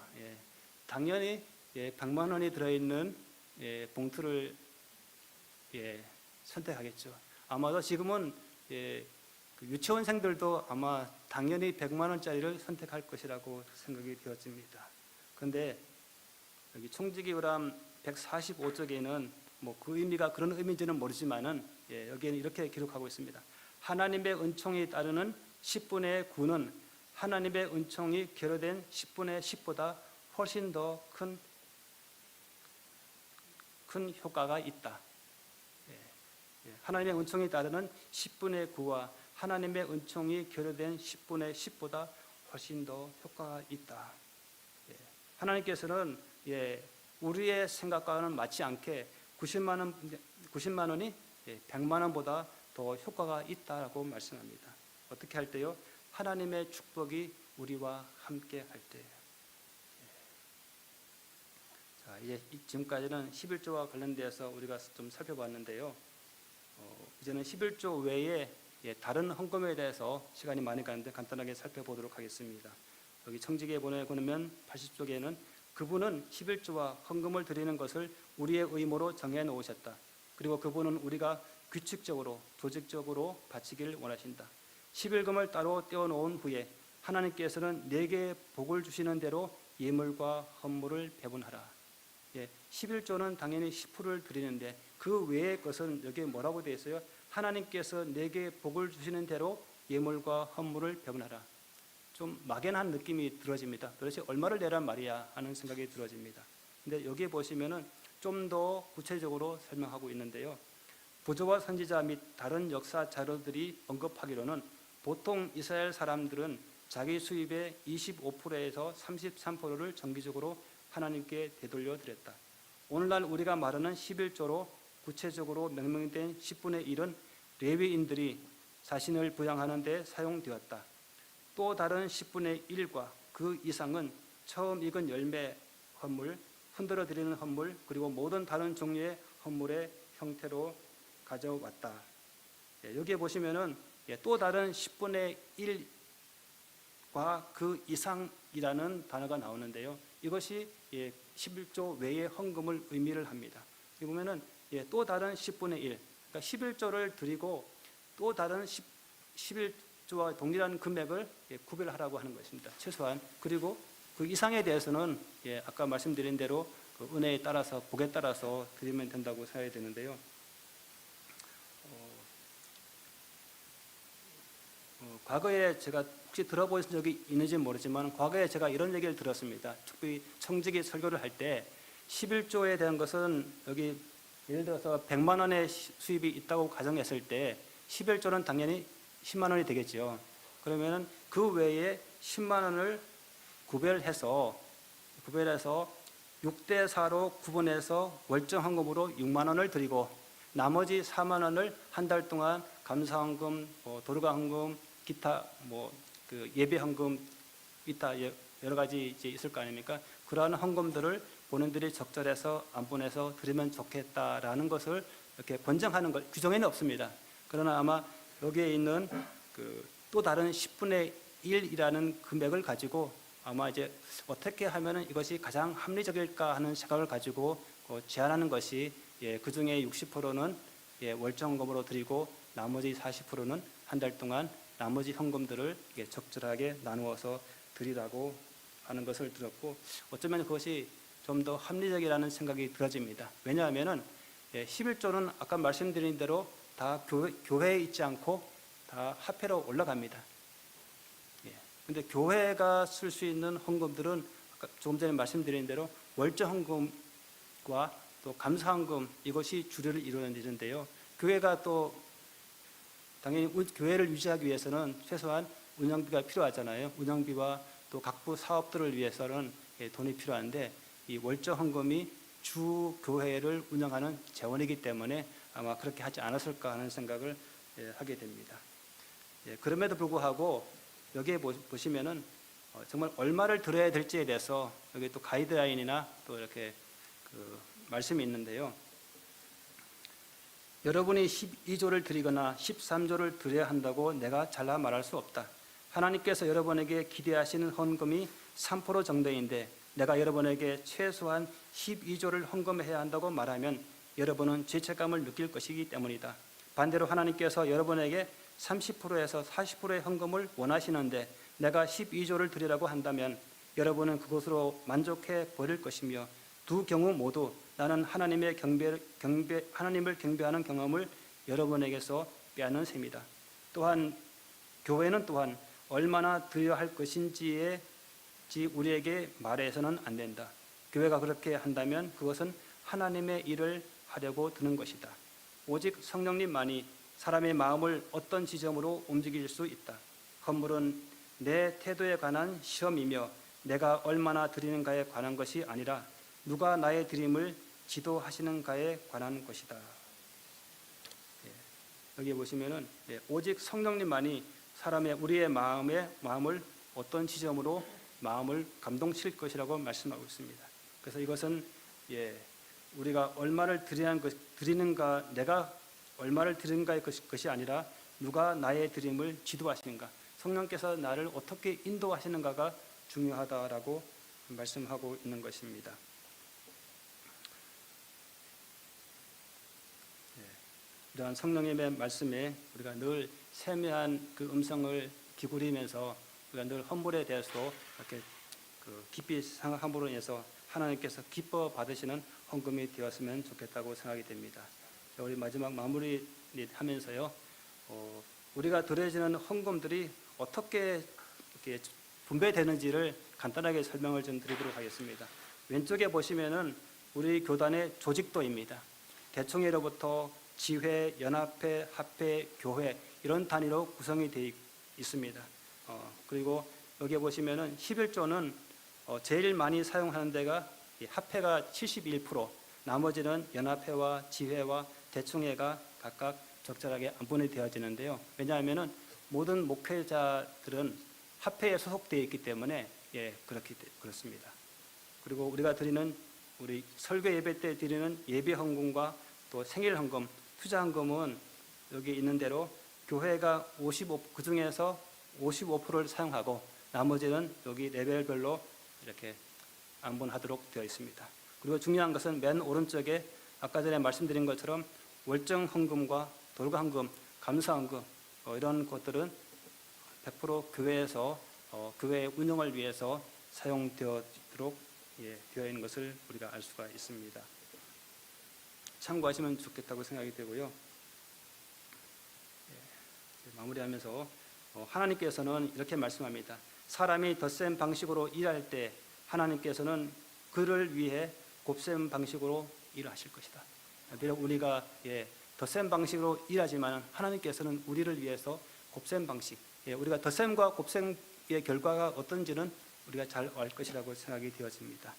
당연히 100만 원이 들어있는 봉투를 선택하겠죠. 아마도 지금은 그 유치원생들도 아마 당연히 100만 원짜리를 선택할 것이라고 생각이 되어집니다. 그런데 여기 총직의의람 145쪽에는 그 의미가 그런 의미인지는 모르지만은 여기에는 이렇게 기록하고 있습니다. 하나님의 은총이 따르는 10분의 9는 하나님의 은총이 결여된 10분의 10보다 훨씬 더 큰 효과가 있다. 하나님의 은총이 따르는 10분의 9와 하나님의 은총이 결여된 10분의 10보다 훨씬 더 효과가 있다. 하나님께서는 우리의 생각과는 맞지 않게 90만 원이 100만 원보다 더 효과가 있다라고 말씀합니다. 어떻게 할 때요? 하나님의 축복이 우리와 함께 할 때. 자, 이제 지금까지는 11조와 관련돼서 우리가 좀 살펴봤는데요. 이제는 11조 외에 다른 헌금에 대해서 시간이 많이 가는데 간단하게 살펴보도록 하겠습니다. 여기 청지기에 보면 80쪽에는 그분은 11조와 헌금을 드리는 것을 우리의 의무로 정해 놓으셨다. 그리고 그분은 우리가 규칙적으로 조직적으로 바치길 원하신다. 11금을 따로 떼어놓은 후에 하나님께서는 내게 복을 주시는 대로 예물과 헌물을 배분하라. 11조는 당연히 10%를 드리는데 그 외의 것은 여기에 뭐라고 되어 있어요? 하나님께서 내게 복을 주시는 대로 예물과 헌물을 배분하라. 좀 막연한 느낌이 들어집니다. 도대체 얼마를 내란 말이야 하는 생각이 들어집니다. 근데 여기에 보시면은 좀 더 구체적으로 설명하고 있는데요. 부조와 선지자 및 다른 역사 자료들이 언급하기로는 보통 이스라엘 사람들은 자기 수입의 25%에서 33%를 정기적으로 하나님께 되돌려 드렸다. 오늘날 우리가 말하는 11조로 구체적으로 명명된 10분의 1은 레위인들이 자신을 부양하는 데 사용되었다. 또 다른 10분의 1과 그 이상은 처음 익은 열매 헌물, 흔들어 드리는 헌물, 그리고 모든 다른 종류의 헌물의 형태로 가져왔다. 여기에 보시면은 또 다른 10분의 1과 그 이상이라는 단어가 나오는데요. 이것이 11조 외의 헌금을 의미를 합니다. 여기 보면은 또 다른 10분의 1, 그러니까 11조를 드리고 또 다른 11조와 동일한 금액을 구별하라고 하는 것입니다. 최소한. 그리고 그 이상에 대해서는 아까 말씀드린 대로 그 은혜에 따라서 복에 따라서 드리면 된다고 생각이 되는데요. 과거에 제가 혹시 들어보신 적이 있는지 모르지만 과거에 제가 이런 얘기를 들었습니다. 특히 청직이 설교를 할 때 11조에 대한 것은 여기 예를 들어서 100만 원의 수입이 있다고 가정했을 때 11조는 당연히 10만 원이 되겠죠. 그러면 그 외에 10만 원을 구별해서 6대 4로 구분해서 월정 헌금으로 6만 원을 드리고 나머지 4만 원을 한 달 동안 감사헌금, 도르가 헌금, 기타 그 예배 헌금, 기타 여러 가지 이제 있을 거 아닙니까? 그러한 헌금들을 본인들이 적절해서 안 보내서 드리면 좋겠다라는 것을 이렇게 권장하는 것, 규정에는 없습니다. 그러나 아마 여기에 있는 그 또 다른 10분의 1이라는 금액을 가지고 아마 이제 어떻게 하면은 이것이 가장 합리적일까 하는 생각을 가지고 제안하는 것이, 그 중에 60%는 월정금으로 드리고 나머지 40%는 한 달 동안 나머지 현금들을 적절하게 나누어서 드리라고 하는 것을 들었고, 어쩌면 그것이 좀 더 합리적이라는 생각이 들어집니다. 왜냐하면은 11조는 아까 말씀드린 대로 다 교회에 있지 않고 다 화폐로 올라갑니다. 근데 교회가 쓸 수 있는 헌금들은 아까 조금 전에 말씀드린 대로 월정 헌금과 또 감사 헌금, 이것이 주류를 이루는데요. 교회가 또 당연히 교회를 유지하기 위해서는 최소한 운영비가 필요하잖아요. 운영비와 또 각부 사업들을 위해서는 돈이 필요한데, 이 월정 헌금이 주 교회를 운영하는 재원이기 때문에 아마 그렇게 하지 않았을까 하는 생각을 하게 됩니다. 그럼에도 불구하고 여기에 보시면은 정말 얼마를 들어야 될지에 대해서 여기 또 가이드라인이나 또 이렇게 그 말씀이 있는데요. 여러분이 12조를 드리거나 13조를 드려야 한다고 내가 잘라 말할 수 없다. 하나님께서 여러분에게 기대하시는 헌금이 3% 정도인데 내가 여러분에게 최소한 12조를 헌금해야 한다고 말하면 여러분은 죄책감을 느낄 것이기 때문이다. 반대로 하나님께서 여러분에게 30%에서 40%의 헌금을 원하시는데 내가 12조를 드리라고 한다면 여러분은 그것으로 만족해 버릴 것이며, 두 경우 모두 나는 하나님을 경배하는 경험을 여러분에게서 빼앗는 셈이다. 또한 교회는 또한 얼마나 드려야 할 것인지에 우리에게 말해서는 안 된다. 교회가 그렇게 한다면 그것은 하나님의 일을 하려고 드는 것이다. 오직 성령님만이 사람의 마음을 어떤 지점으로 움직일 수 있다. 헌물은 내 태도에 관한 시험이며 내가 얼마나 드리는가에 관한 것이 아니라 누가 나의 드림을 지도하시는가에 관한 것이다. 여기 보시면은 오직 성령님만이 우리의 마음을 어떤 지점으로 마음을 감동칠 것이라고 말씀하고 있습니다. 그래서 이것은 우리가 얼마를 드리는가, 내가 얼마를 드리는가의 것이 아니라 누가 나의 드림을 지도하시는가, 성령께서 나를 어떻게 인도하시는가가 중요하다라고 말씀하고 있는 것입니다. 이러한 성령님의 말씀에 우리가 늘 세미한 그 음성을 기울이면서 우리가 늘 헌물에 대해서 이렇게 깊이 생각함으로 인해서 하나님께서 기뻐 받으시는 헌금이 되었으면 좋겠다고 생각이 됩니다. 우리 마지막 마무리 하면서요, 우리가 드려지는 헌금들이 어떻게 이렇게 분배되는지를 간단하게 설명을 좀 드리도록 하겠습니다. 왼쪽에 보시면은 우리 교단의 조직도입니다. 대총회로부터 지회, 연합회, 합회, 교회 이런 단위로 구성이 되어 있습니다. 그리고 여기에 보시면은 11조는 제일 많이 사용하는 데가 합회가 71%, 나머지는 연합회와 지회와 대총회가 각각 적절하게 안분이 되어지는데요. 왜냐하면은 모든 목회자들은 합회에 소속되어 있기 때문에 그렇습니다. 그리고 우리가 드리는 우리 설교 예배 때 드리는 예배 헌금과 또 생일 헌금, 투자 헌금은 여기 있는 대로 교회가 그 중에서 55%를 사용하고 나머지는 여기 레벨별로 이렇게 안분하도록 되어 있습니다. 그리고 중요한 것은 맨 오른쪽에 아까 전에 말씀드린 것처럼 월정 헌금과 돌가 헌금, 감사 헌금 이런 것들은 100% 교회에서 교회의 운영을 위해서 사용되도록 되어 있는 것을 우리가 알 수가 있습니다. 참고하시면 좋겠다고 생각이 되고요. 마무리하면서 하나님께서는 이렇게 말씀합니다. 사람이 덧셈 방식으로 일할 때 하나님께서는 그를 위해 곱셈 방식으로 일하실 것이다. 비록 우리가 덧셈 방식으로 일하지만 하나님께서는 우리를 위해서 곱셈 방식, 우리가 덧셈과 곱셈의 결과가 어떤지는 우리가 잘 알 것이라고 생각이 되어집니다.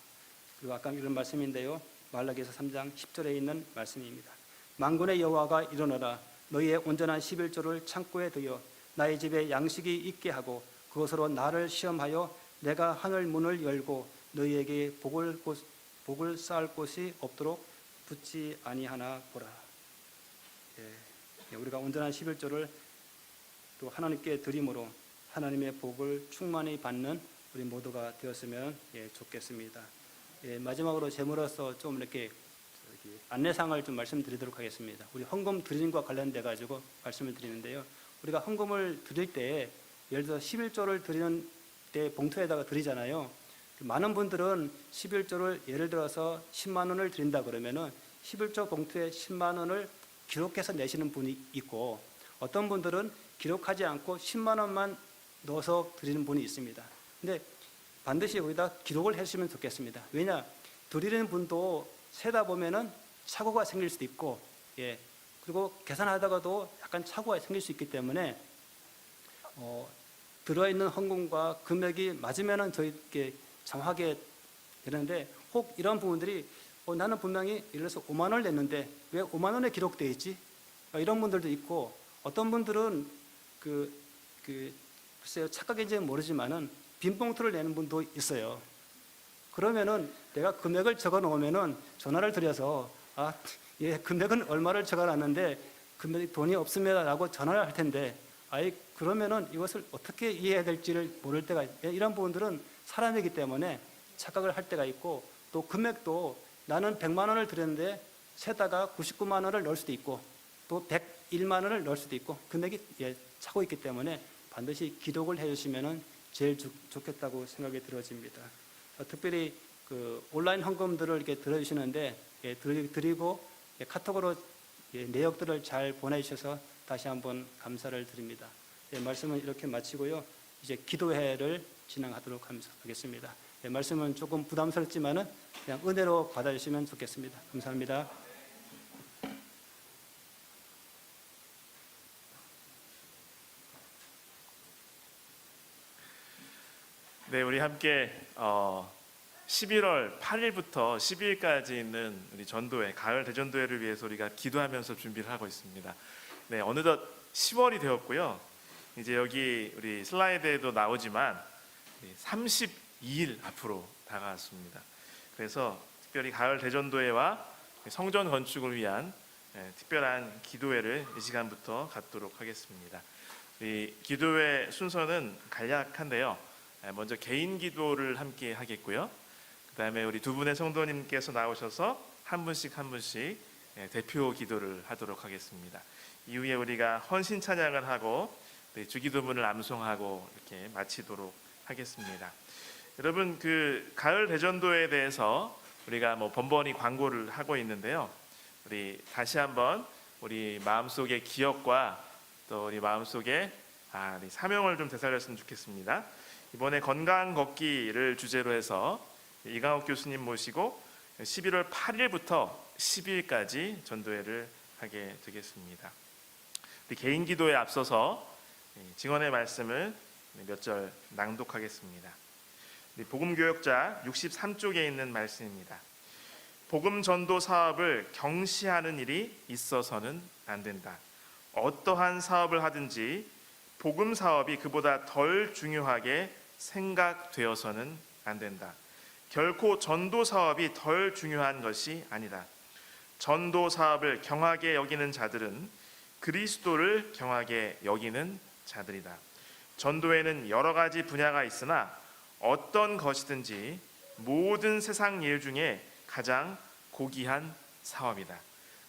그리고 아까 이런 말씀인데요, 말라기서 3장 10절에 있는 말씀입니다. 만군의 여호와가 일어나라, 너희의 온전한 11조를 창고에 두어 나의 집에 양식이 있게 하고 그것으로 나를 시험하여 내가 하늘 문을 열고 너희에게 복을 쌓을 곳이 없도록 붙지 아니하나 보라. 우리가 온전한 11조를 또 하나님께 드림으로 하나님의 복을 충만히 받는 우리 모두가 되었으면 좋겠습니다. 마지막으로 제물로서 좀 이렇게 안내사항을 좀 말씀드리도록 하겠습니다. 우리 헌금 드림과 관련돼 가지고 말씀을 드리는데요. 우리가 헌금을 드릴 때 예를 들어 11조를 드리는 때 봉투에다가 드리잖아요. 많은 분들은 11조를 예를 들어서 10만 원을 드린다 그러면은 11조 봉투에 10만 원을 기록해서 내시는 분이 있고 어떤 분들은 기록하지 않고 10만 원만 넣어서 드리는 분이 있습니다. 근데 반드시 여기다 기록을 해주시면 좋겠습니다. 왜냐? 드리는 분도 세다 보면은 착오가 생길 수도 있고, 그리고 계산하다가도 약간 착오가 생길 수 있기 때문에 들어있는 헌금과 금액이 맞으면은 저희께 정확하게 되는데 혹 이런 부분들이 나는 분명히 예를 들어서 5만 원을 냈는데 왜 5만 원에 기록되어 있지? 이런 분들도 있고 어떤 분들은 글쎄요 착각인지는 모르지만은 빈 봉투를 내는 분도 있어요. 그러면은 내가 금액을 적어 놓으면은 전화를 드려서 금액은 얼마를 적어 놨는데 금액이 돈이 없습니다라고 전화를 할 텐데 그러면은 이것을 어떻게 이해해야 될지를 모를 때가 이런 부분들은 사람이기 때문에 착각을 할 때가 있고 또 금액도 나는 100만 원을 드렸는데 세다가 99만 원을 넣을 수도 있고 또 101만 원을 넣을 수도 있고 금액이 차고 있기 때문에 반드시 기록을 해주시면 제일 좋겠다고 생각이 들어집니다. 특별히 온라인 헌금들을 이렇게 들어주시는데 드리고 카톡으로 내역들을 잘 보내주셔서 다시 한번 감사를 드립니다. 말씀은 이렇게 마치고요. 이제 기도회를 진행하도록 하겠습니다. 말씀은 조금 부담스럽지만은 그냥 은혜로 받아주시면 좋겠습니다. 감사합니다. 네, 우리 함께 11월 8일부터 12일까지 있는 우리 전도회, 가을 대전도회를 위해서 우리가 기도하면서 준비를 하고 있습니다. 네, 어느덧 10월이 되었고요. 이제 여기 우리 슬라이드에도 나오지만 32일 앞으로 다가왔습니다. 그래서 특별히 가을 대전도회와 성전 건축을 위한 특별한 기도회를 이 시간부터 갖도록 하겠습니다. 이 기도회 순서는 간략한데요. 먼저 개인 기도를 함께 하겠고요. 그 다음에 우리 두 분의 성도님께서 나오셔서 한 분씩 대표 기도를 하도록 하겠습니다. 이후에 우리가 헌신 찬양을 하고 주기도문을 암송하고 이렇게 마치도록 하겠습니다. 여러분 가을 대전도에 대해서 우리가 번번이 광고를 하고 있는데요. 우리 다시 한번 우리 마음속의 기억과 또 우리 마음속의 사명을 좀 되살렸으면 좋겠습니다. 이번에 건강 걷기를 주제로 해서 이강옥 교수님 모시고 11월 8일부터 12일까지 전도회를 하게 되겠습니다. 우리 개인 기도에 앞서서 증언의 말씀을 몇 절 낭독하겠습니다. 복음교역자 63쪽에 있는 말씀입니다. 복음 전도 사업을 경시하는 일이 있어서는 안 된다. 어떠한 사업을 하든지 복음 사업이 그보다 덜 중요하게 생각되어서는 안 된다. 결코 전도 사업이 덜 중요한 것이 아니다. 전도 사업을 경하게 여기는 자들은 그리스도를 경하게 여기는 자들이다. 전도에는 여러 가지 분야가 있으나 어떤 것이든지 모든 세상 일 중에 가장 고귀한 사업이다.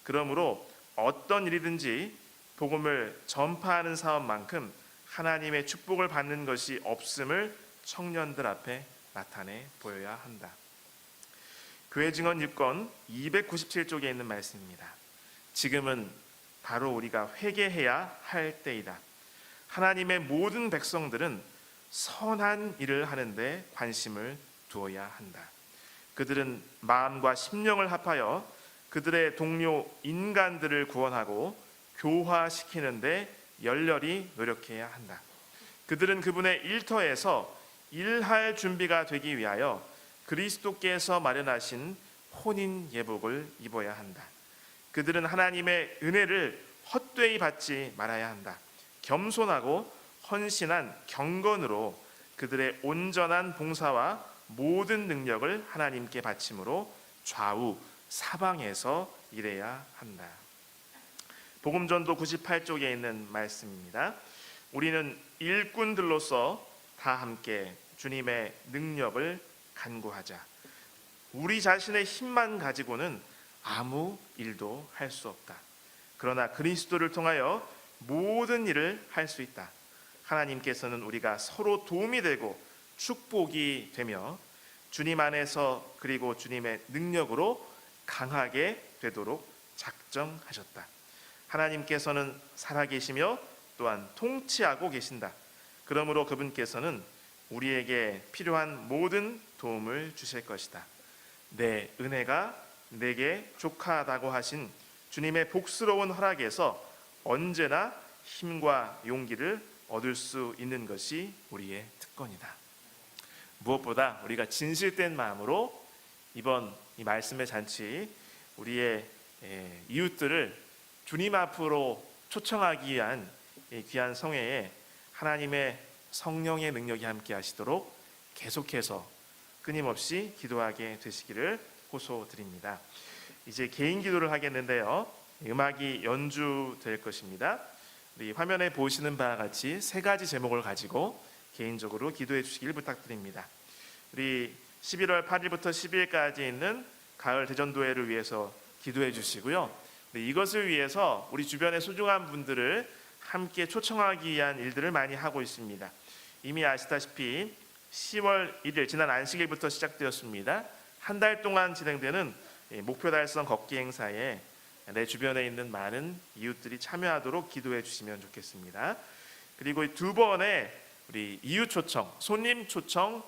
그러므로 어떤 일이든지 복음을 전파하는 사업만큼 하나님의 축복을 받는 것이 없음을 청년들 앞에 나타내 보여야 한다. 교회 증언 6권 297쪽에 있는 말씀입니다. 지금은 바로 우리가 회개해야 할 때이다. 하나님의 모든 백성들은 선한 일을 하는데 관심을 두어야 한다. 그들은 마음과 심령을 합하여 그들의 동료 인간들을 구원하고 교화시키는데 열렬히 노력해야 한다. 그들은 그분의 일터에서 일할 준비가 되기 위하여 그리스도께서 마련하신 혼인 예복을 입어야 한다. 그들은 하나님의 은혜를 헛되이 받지 말아야 한다. 겸손하고 헌신한 경건으로 그들의 온전한 봉사와 모든 능력을 하나님께 바침으로 좌우 사방에서 일해야 한다. 복음전도 98쪽에 있는 말씀입니다. 우리는 일꾼들로서 다 함께 주님의 능력을 간구하자. 우리 자신의 힘만 가지고는 아무 일도 할 수 없다. 그러나 그리스도를 통하여 모든 일을 할 수 있다. 하나님께서는 우리가 서로 도움이 되고 축복이 되며 주님 안에서 그리고 주님의 능력으로 강하게 되도록 작정하셨다. 하나님께서는 살아계시며 또한 통치하고 계신다. 그러므로 그분께서는 우리에게 필요한 모든 도움을 주실 것이다. 내 은혜가 내게 족하다고 하신 주님의 복스러운 허락에서 언제나 힘과 용기를 얻을 수 있는 것이 우리의 특권이다. 무엇보다 우리가 진실된 마음으로 이번 이 말씀의 잔치 우리의 이웃들을 주님 앞으로 초청하기 위한 귀한 성회에 하나님의 성령의 능력이 함께 하시도록 계속해서 끊임없이 기도하게 되시기를 호소드립니다. 이제 개인 기도를 하겠는데요. 음악이 연주될 것입니다. 우리 화면에 보시는 바와 같이 세 가지 제목을 가지고 개인적으로 기도해 주시길 부탁드립니다. 우리 11월 8일부터 10일까지 있는 가을 대전도회를 위해서 기도해 주시고요. 이것을 위해서 우리 주변의 소중한 분들을 함께 초청하기 위한 일들을 많이 하고 있습니다. 이미 아시다시피 10월 1일 지난 안식일부터 시작되었습니다. 한 달 동안 진행되는 목표 달성 걷기 행사에 내 주변에 있는 많은 이웃들이 참여하도록 기도해 주시면 좋겠습니다. 그리고 두 번의 우리 이웃 초청, 손님 초청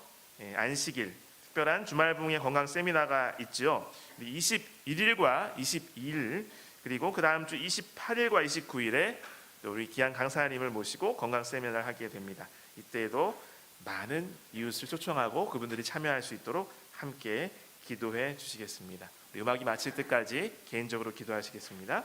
안식일 특별한 주말붕의 건강 세미나가 있죠. 21일과 22일 그리고 그 다음 주 28일과 29일에 우리 귀한 강사님을 모시고 건강 세미나를 하게 됩니다. 이때에도 많은 이웃을 초청하고 그분들이 참여할 수 있도록 함께 기도해 주시겠습니다. 음악이 마칠 때까지 개인적으로 기도하시겠습니다.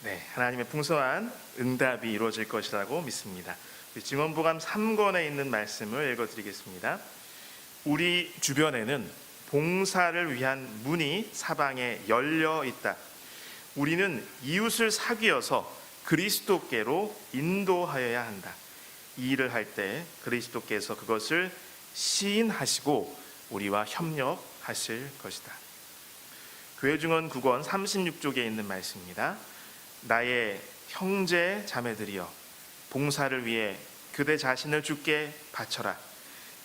네, 하나님의 풍성한 응답이 이루어질 것이라고 믿습니다. 증언보감 3권에 있는 말씀을 읽어드리겠습니다. 우리 주변에는 봉사를 위한 문이 사방에 열려 있다. 우리는 이웃을 사귀어서 그리스도께로 인도하여야 한다. 이 일을 할 때 그리스도께서 그것을 시인하시고 우리와 협력하실 것이다. 교회 증언 9권 36쪽에 있는 말씀입니다. 나의 형제 자매들이여, 봉사를 위해 그대 자신을 주께 바쳐라.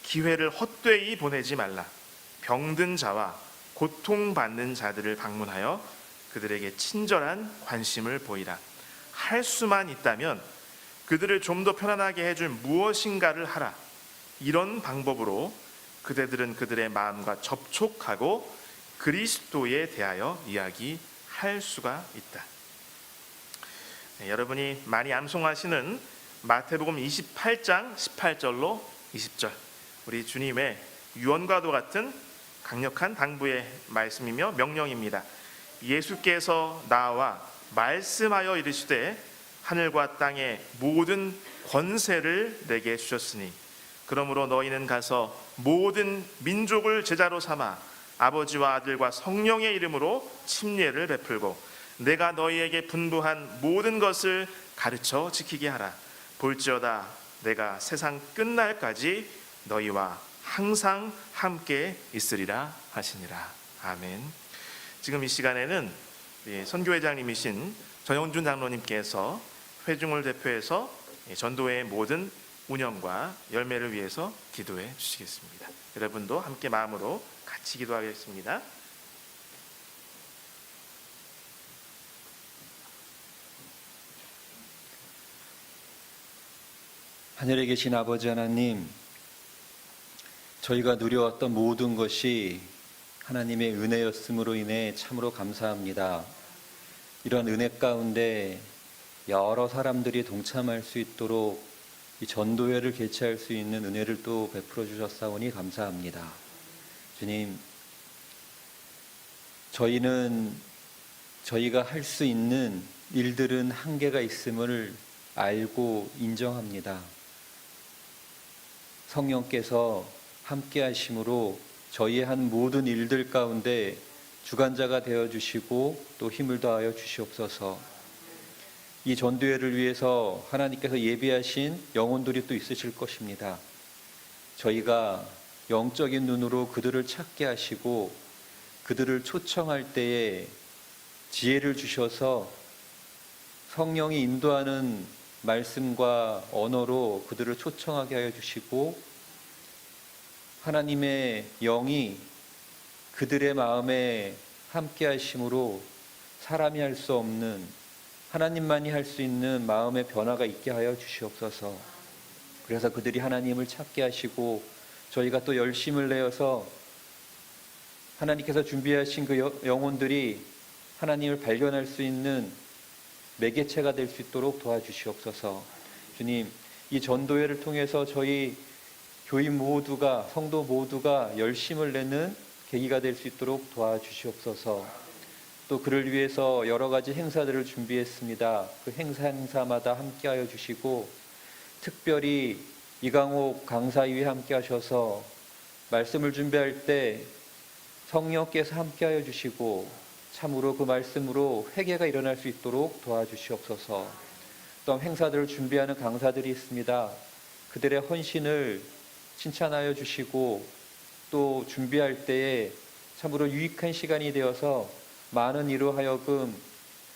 기회를 헛되이 보내지 말라. 병든 자와 고통받는 자들을 방문하여 그들에게 친절한 관심을 보이라. 할 수만 있다면 그들을 좀 더 편안하게 해줄 무엇인가를 하라. 이런 방법으로 그대들은 그들의 마음과 접촉하고 그리스도에 대하여 이야기할 수가 있다. 네, 여러분이 많이 암송하시는 마태복음 28장 18절로 20절, 우리 주님의 유언과도 같은 강력한 당부의 말씀이며 명령입니다. 예수께서 나와 말씀하여 이르시되 하늘과 땅의 모든 권세를 내게 주셨으니 그러므로 너희는 가서 모든 민족을 제자로 삼아 아버지와 아들과 성령의 이름으로 침례를 베풀고 내가 너희에게 분부한 모든 것을 가르쳐 지키게 하라. 볼지어다 내가 세상 끝날까지 너희와 항상 함께 있으리라 하시니라. 아멘. 지금 이 시간에는 선교회장님이신 전영준 장로님께서 회중을 대표해서 전도회의 모든 운영과 열매를 위해서 기도해 주시겠습니다. 여러분도 함께 마음으로 같이 기도하겠습니다. 하늘에 계신 아버지 하나님, 저희가 누려왔던 모든 것이 하나님의 은혜였음으로 인해 참으로 감사합니다. 이런 은혜 가운데 여러 사람들이 동참할 수 있도록 이 전도회를 개최할 수 있는 은혜를 또 베풀어 주셨사오니 감사합니다. 주님, 저희가 할 수 있는 일들은 한계가 있음을 알고 인정합니다. 성령께서 함께 하심으로 저희의 한 모든 일들 가운데 주관자가 되어주시고 또 힘을 더하여 주시옵소서. 이 전도회를 위해서 하나님께서 예비하신 영혼들이 또 있으실 것입니다. 저희가 영적인 눈으로 그들을 찾게 하시고 그들을 초청할 때에 지혜를 주셔서 성령이 인도하는 말씀과 언어로 그들을 초청하게 하여 주시고 하나님의 영이 그들의 마음에 함께 하심으로 사람이 할 수 없는, 하나님만이 할 수 있는 마음의 변화가 있게 하여 주시옵소서. 그래서 그들이 하나님을 찾게 하시고 저희가 또 열심을 내어서 하나님께서 준비하신 그 영혼들이 하나님을 발견할 수 있는 매개체가 될 수 있도록 도와주시옵소서. 주님, 이 전도회를 통해서 저희 교인 모두가, 성도 모두가 열심을 내는 계기가 될 수 있도록 도와주시옵소서. 또 그를 위해서 여러 가지 행사들을 준비했습니다. 그 행사마다 함께하여 주시고 특별히 이강옥 강사위에 함께 하셔서 말씀을 준비할 때 성령께서 함께하여 주시고 참으로 그 말씀으로 회개가 일어날 수 있도록 도와주시옵소서. 또 행사들을 준비하는 강사들이 있습니다. 그들의 헌신을 칭찬하여 주시고 또 준비할 때에 참으로 유익한 시간이 되어서 많은 이로 하여금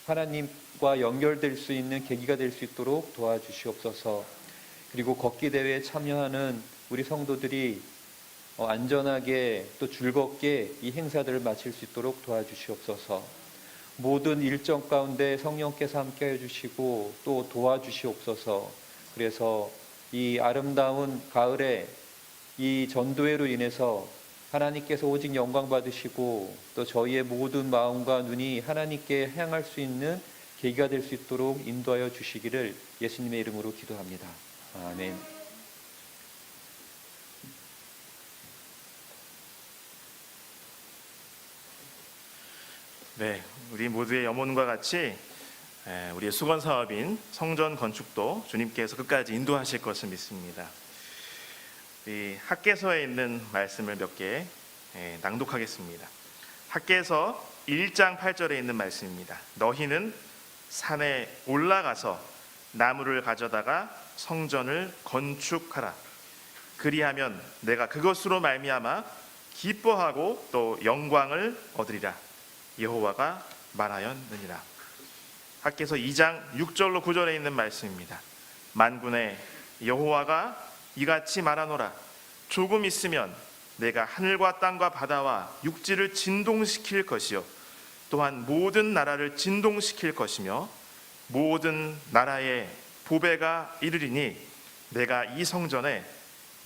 하나님과 연결될 수 있는 계기가 될 수 있도록 도와주시옵소서. 그리고 걷기 대회에 참여하는 우리 성도들이 안전하게 또 즐겁게 이 행사들을 마칠 수 있도록 도와주시옵소서. 모든 일정 가운데 성령께서 함께해 주시고 또 도와주시옵소서. 그래서 이 아름다운 가을에 이 전도회로 인해서 하나님께서 오직 영광 받으시고 또 저희의 모든 마음과 눈이 하나님께 향할 수 있는 계기가 될 수 있도록 인도하여 주시기를 예수님의 이름으로 기도합니다. 아멘. 네, 우리 모두의 염원과 같이 우리의 수건 사업인 성전 건축도 주님께서 끝까지 인도하실 것을 믿습니다. 이 학개서에 있는 말씀을 몇 개 낭독하겠습니다. 학개서 1장 8절에 있는 말씀입니다. 너희는 산에 올라가서 나무를 가져다가 성전을 건축하라. 그리하면 내가 그것으로 말미암아 기뻐하고 또 영광을 얻으리라. 여호와가 말하였느니라. 학개서 2장 6절로 9절에 있는 말씀입니다. 만군의 여호와가 이같이 말하노라. 조금 있으면 내가 하늘과 땅과 바다와 육지를 진동시킬 것이요 또한 모든 나라를 진동시킬 것이며 모든 나라의 보배가 이르리니 내가 이 성전에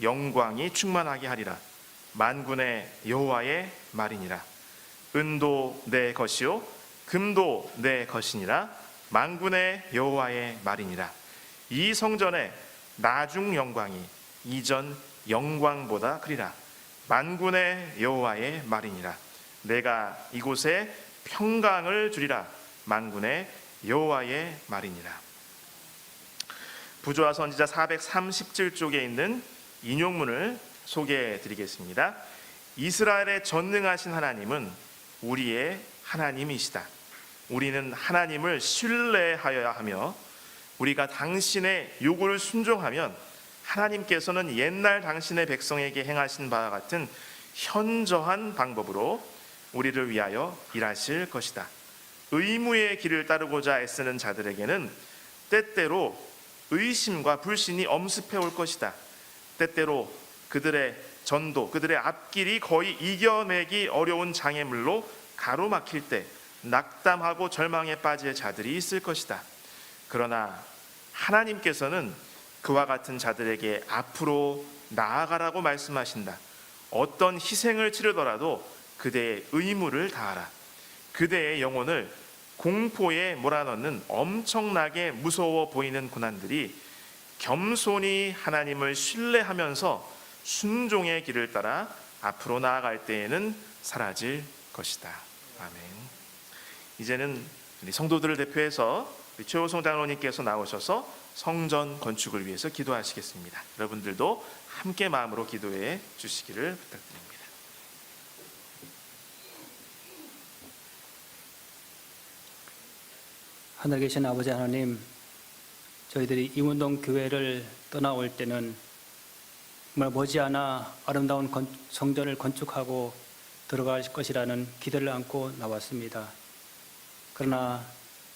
영광이 충만하게 하리라. 만군의 여호와의 말이니라. 은도 내 것이요 금도 내 것이니라. 만군의 여호와의 말이니라. 이 성전의 나중 영광이 이전 영광보다 크리라. 만군의 여호와의 말이니라. 내가 이곳에 평강을 주리라. 만군의 여호와의 말이니라. 부조와 선지자 437쪽에 있는 인용문을 소개해 드리겠습니다. 이스라엘의 전능하신 하나님은 우리의 하나님이시다. 우리는 하나님을 신뢰하여야 하며 우리가 당신의 요구를 순종하면 하나님께서는 옛날 당신의 백성에게 행하신 바와 같은 현저한 방법으로 우리를 위하여 일하실 것이다. 의무의 길을 따르고자 애쓰는 자들에게는 때때로 의심과 불신이 엄습해 올 것이다. 때때로 그들의 전도, 그들의 앞길이 거의 이겨내기 어려운 장애물로 가로막힐 때 낙담하고 절망에 빠질 자들이 있을 것이다. 그러나 하나님께서는 그와 같은 자들에게 앞으로 나아가라고 말씀하신다. 어떤 희생을 치르더라도 그대의 의무를 다하라. 그대의 영혼을 공포에 몰아넣는 엄청나게 무서워 보이는 고난들이 겸손히 하나님을 신뢰하면서 순종의 길을 따라 앞으로 나아갈 때에는 사라질 것이다. 아멘. 이제는 우리 성도들을 대표해서 우리 최호성 장로님께서 나오셔서 성전 건축을 위해서 기도하시겠습니다. 여러분들도 함께 마음으로 기도해 주시기를 부탁드립니다. 하늘에 계신 아버지 하나님, 저희들이 이문동 교회를 떠나올 때는 정말 머지않아 아름다운 성전을 건축하고 들어갈 것이라는 기대를 안고 나왔습니다. 그러나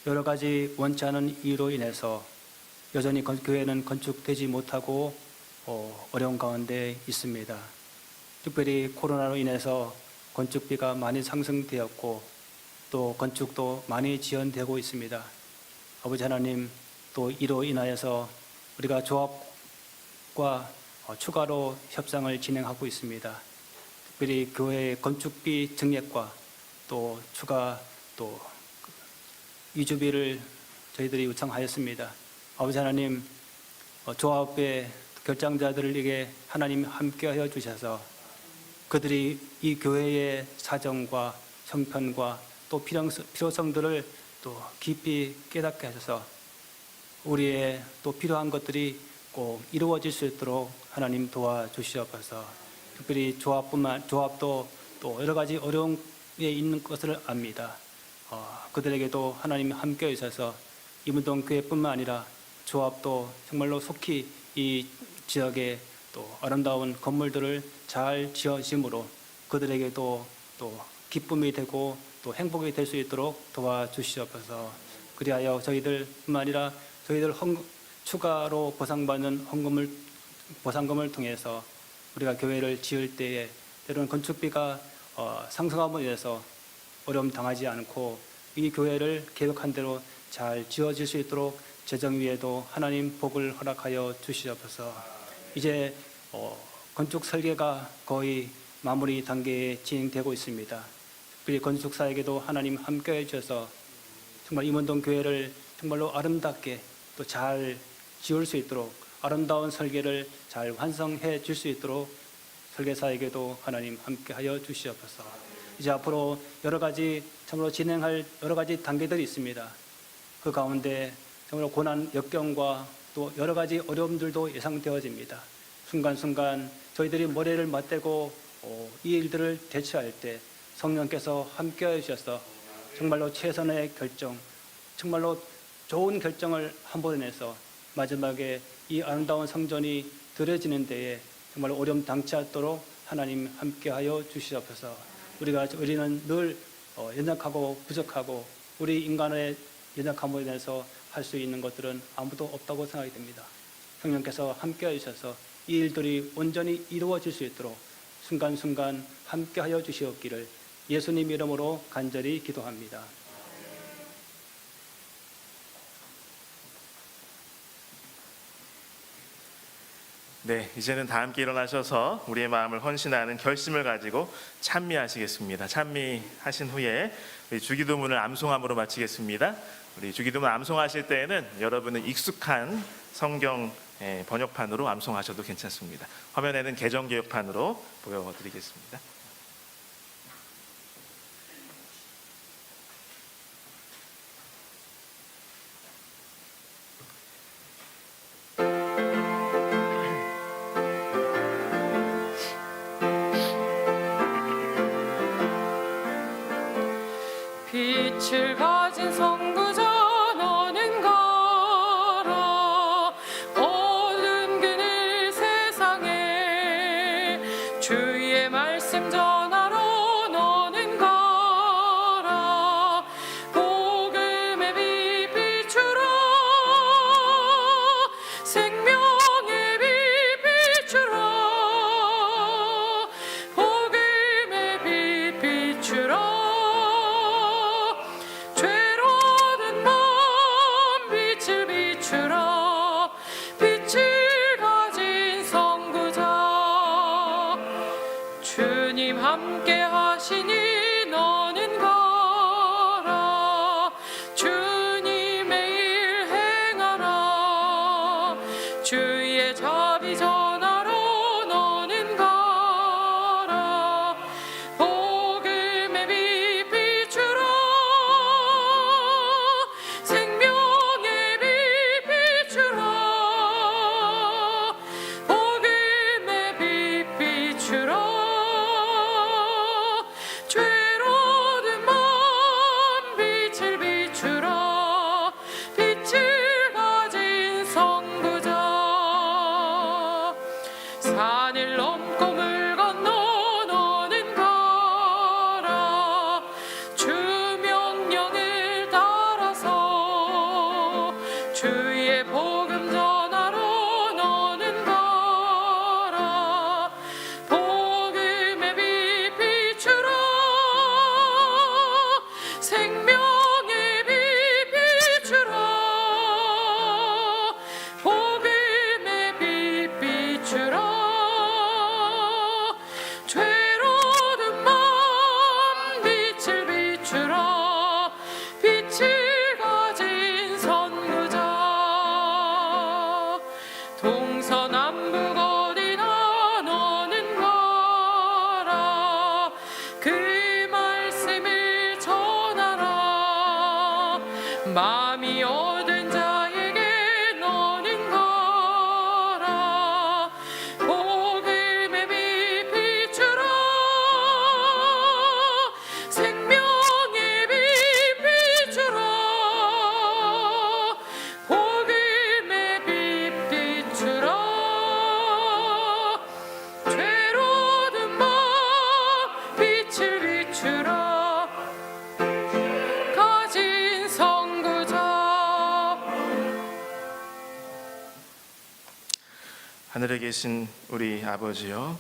여러 가지 원치 않은 이유로 인해서 여전히 교회는 건축되지 못하고 어려운 가운데 있습니다. 특별히 코로나로 인해서 건축비가 많이 상승되었고 또 건축도 많이 지연되고 있습니다. 아버지 하나님, 또 이로 인하여서 우리가 조합과 추가로 협상을 진행하고 있습니다. 특별히 교회의 건축비 증액과 또 추가 또 위주비를 저희들이 요청하였습니다. 아버지 하나님, 조합의 결정자들에게 하나님 함께하여 주셔서 그들이 이 교회의 사정과 형편과 또 필요성들을 또 깊이 깨닫게 하셔서 우리의 또 필요한 것들이 꼭 이루어질 수 있도록 하나님 도와주시옵소서. 특별히 조합도 또 여러 가지 어려움에 있는 것을 압니다. 그들에게도 하나님 함께 하셔서 이문동 교회뿐만 아니라 조합도 정말로 속히 이 지역에 또 아름다운 건물들을 잘 지어짐으로 그들에게도 또 기쁨이 되고 또 행복이 될 수 있도록 도와주시옵소서. 그리하여 저희들뿐만 아니라 저희들 추가로 보상받는 보상금을 통해서 우리가 교회를 지을 때에 때로는 건축비가 상승함으로 인해서 어려움 당하지 않고 이 교회를 계획한 대로 잘 지어질 수 있도록 재정 위에도 하나님 복을 허락하여 주시옵소서. 이제 건축 설계가 거의 마무리 단계에 진행되고 있습니다. 특별히 건축사에게도 하나님 함께해 주셔서 정말 임원동 교회를 정말로 아름답게 또 잘 지을 수 있도록 아름다운 설계를 잘 완성해 줄 수 있도록 설계사에게도 하나님 함께하여 주시옵소서. 이제 앞으로 여러 가지 참으로 진행할 여러 가지 단계들이 있습니다. 그 가운데 정말 고난 역경과 또 여러 가지 어려움들도 예상되어집니다. 순간순간 저희들이 머리를 맞대고 이 일들을 대처할 때 성령께서 함께해 주셔서 정말로 최선의 결정, 정말로 좋은 결정을 한 번에 내서 마지막에 이 아름다운 성전이 드려지는 데에 정말 어려움 당치 않도록 하나님 함께하여 주시옵소서. 우리는 늘 연약하고 부족하고 우리 인간의 연약함으로 인해서 할 수 있는 것들은 아무도 없다고 생각이 됩니다. 성령께서 함께해 주셔서 이 일들이 온전히 이루어질 수 있도록 순간순간 함께하여 주시옵기를 예수님 이름으로 간절히 기도합니다. 네, 이제는 다 함께 일어나셔서 우리의 마음을 헌신하는 결심을 가지고 찬미하시겠습니다. 찬미하신 후에 우리 주기도문을 암송함으로 마치겠습니다. 우리 주기도문 암송하실 때에는 여러분은 익숙한 성경 번역판으로 암송하셔도 괜찮습니다. 화면에는 개정개혁판으로 보여드리겠습니다. 빛을 가진 선구자 너는 가라 어두운 그늘 세상에 주의 말씀 전하러 너는 가라 복음의 빛 비추라 생명의 빛 비추라 복음의 빛 비추라 주님 함께 하시니 너는 가라 주님의 일 행하라 주의 자비 전하러 너는 가라 복음의 빛 비추라 생명의 빛 비추라 복음의 빛 비추라 죄로든 맘 빛을 비추라 빛을 가진 선구자 산을 넘고 물 건너 너는 가라 주 명령을 따라서 주의 복음 전하러 너는 가라 복음의 빛 비추라 생명의 빛 비추라 복음의 빛 비추라 죄로든 맘 빛을 비추라 빛을 가진 선구자 동서남북 어디나 너는 가라 그 말씀을 전하라 마음이 얻은 자에게 너는 가라 복음의 빛 비추라 생명의 빛 비추라 복음의 빛 비추라 죄로든 맘 빛을 비추라 가진 선구자 하늘에 계신 우리 아버지여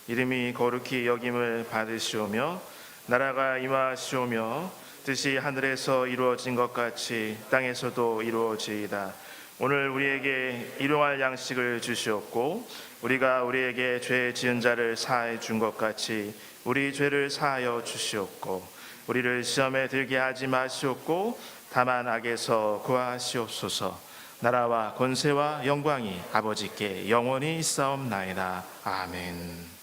이름이 거룩히 여김을 받으시오며 나라가 임하시오며 뜻이 하늘에서 이루어진 것 같이 땅에서도 이루어지이다. 오늘 우리에게 일용할 양식을 주시옵고 우리가 우리에게 죄 지은 자를 사하여 준 것 같이 우리 죄를 사하여 주시옵고 우리를 시험에 들게 하지 마시옵고 다만 악에서 구하시옵소서. 나라와 권세와 영광이 아버지께 영원히 있사옵나이다. 아멘.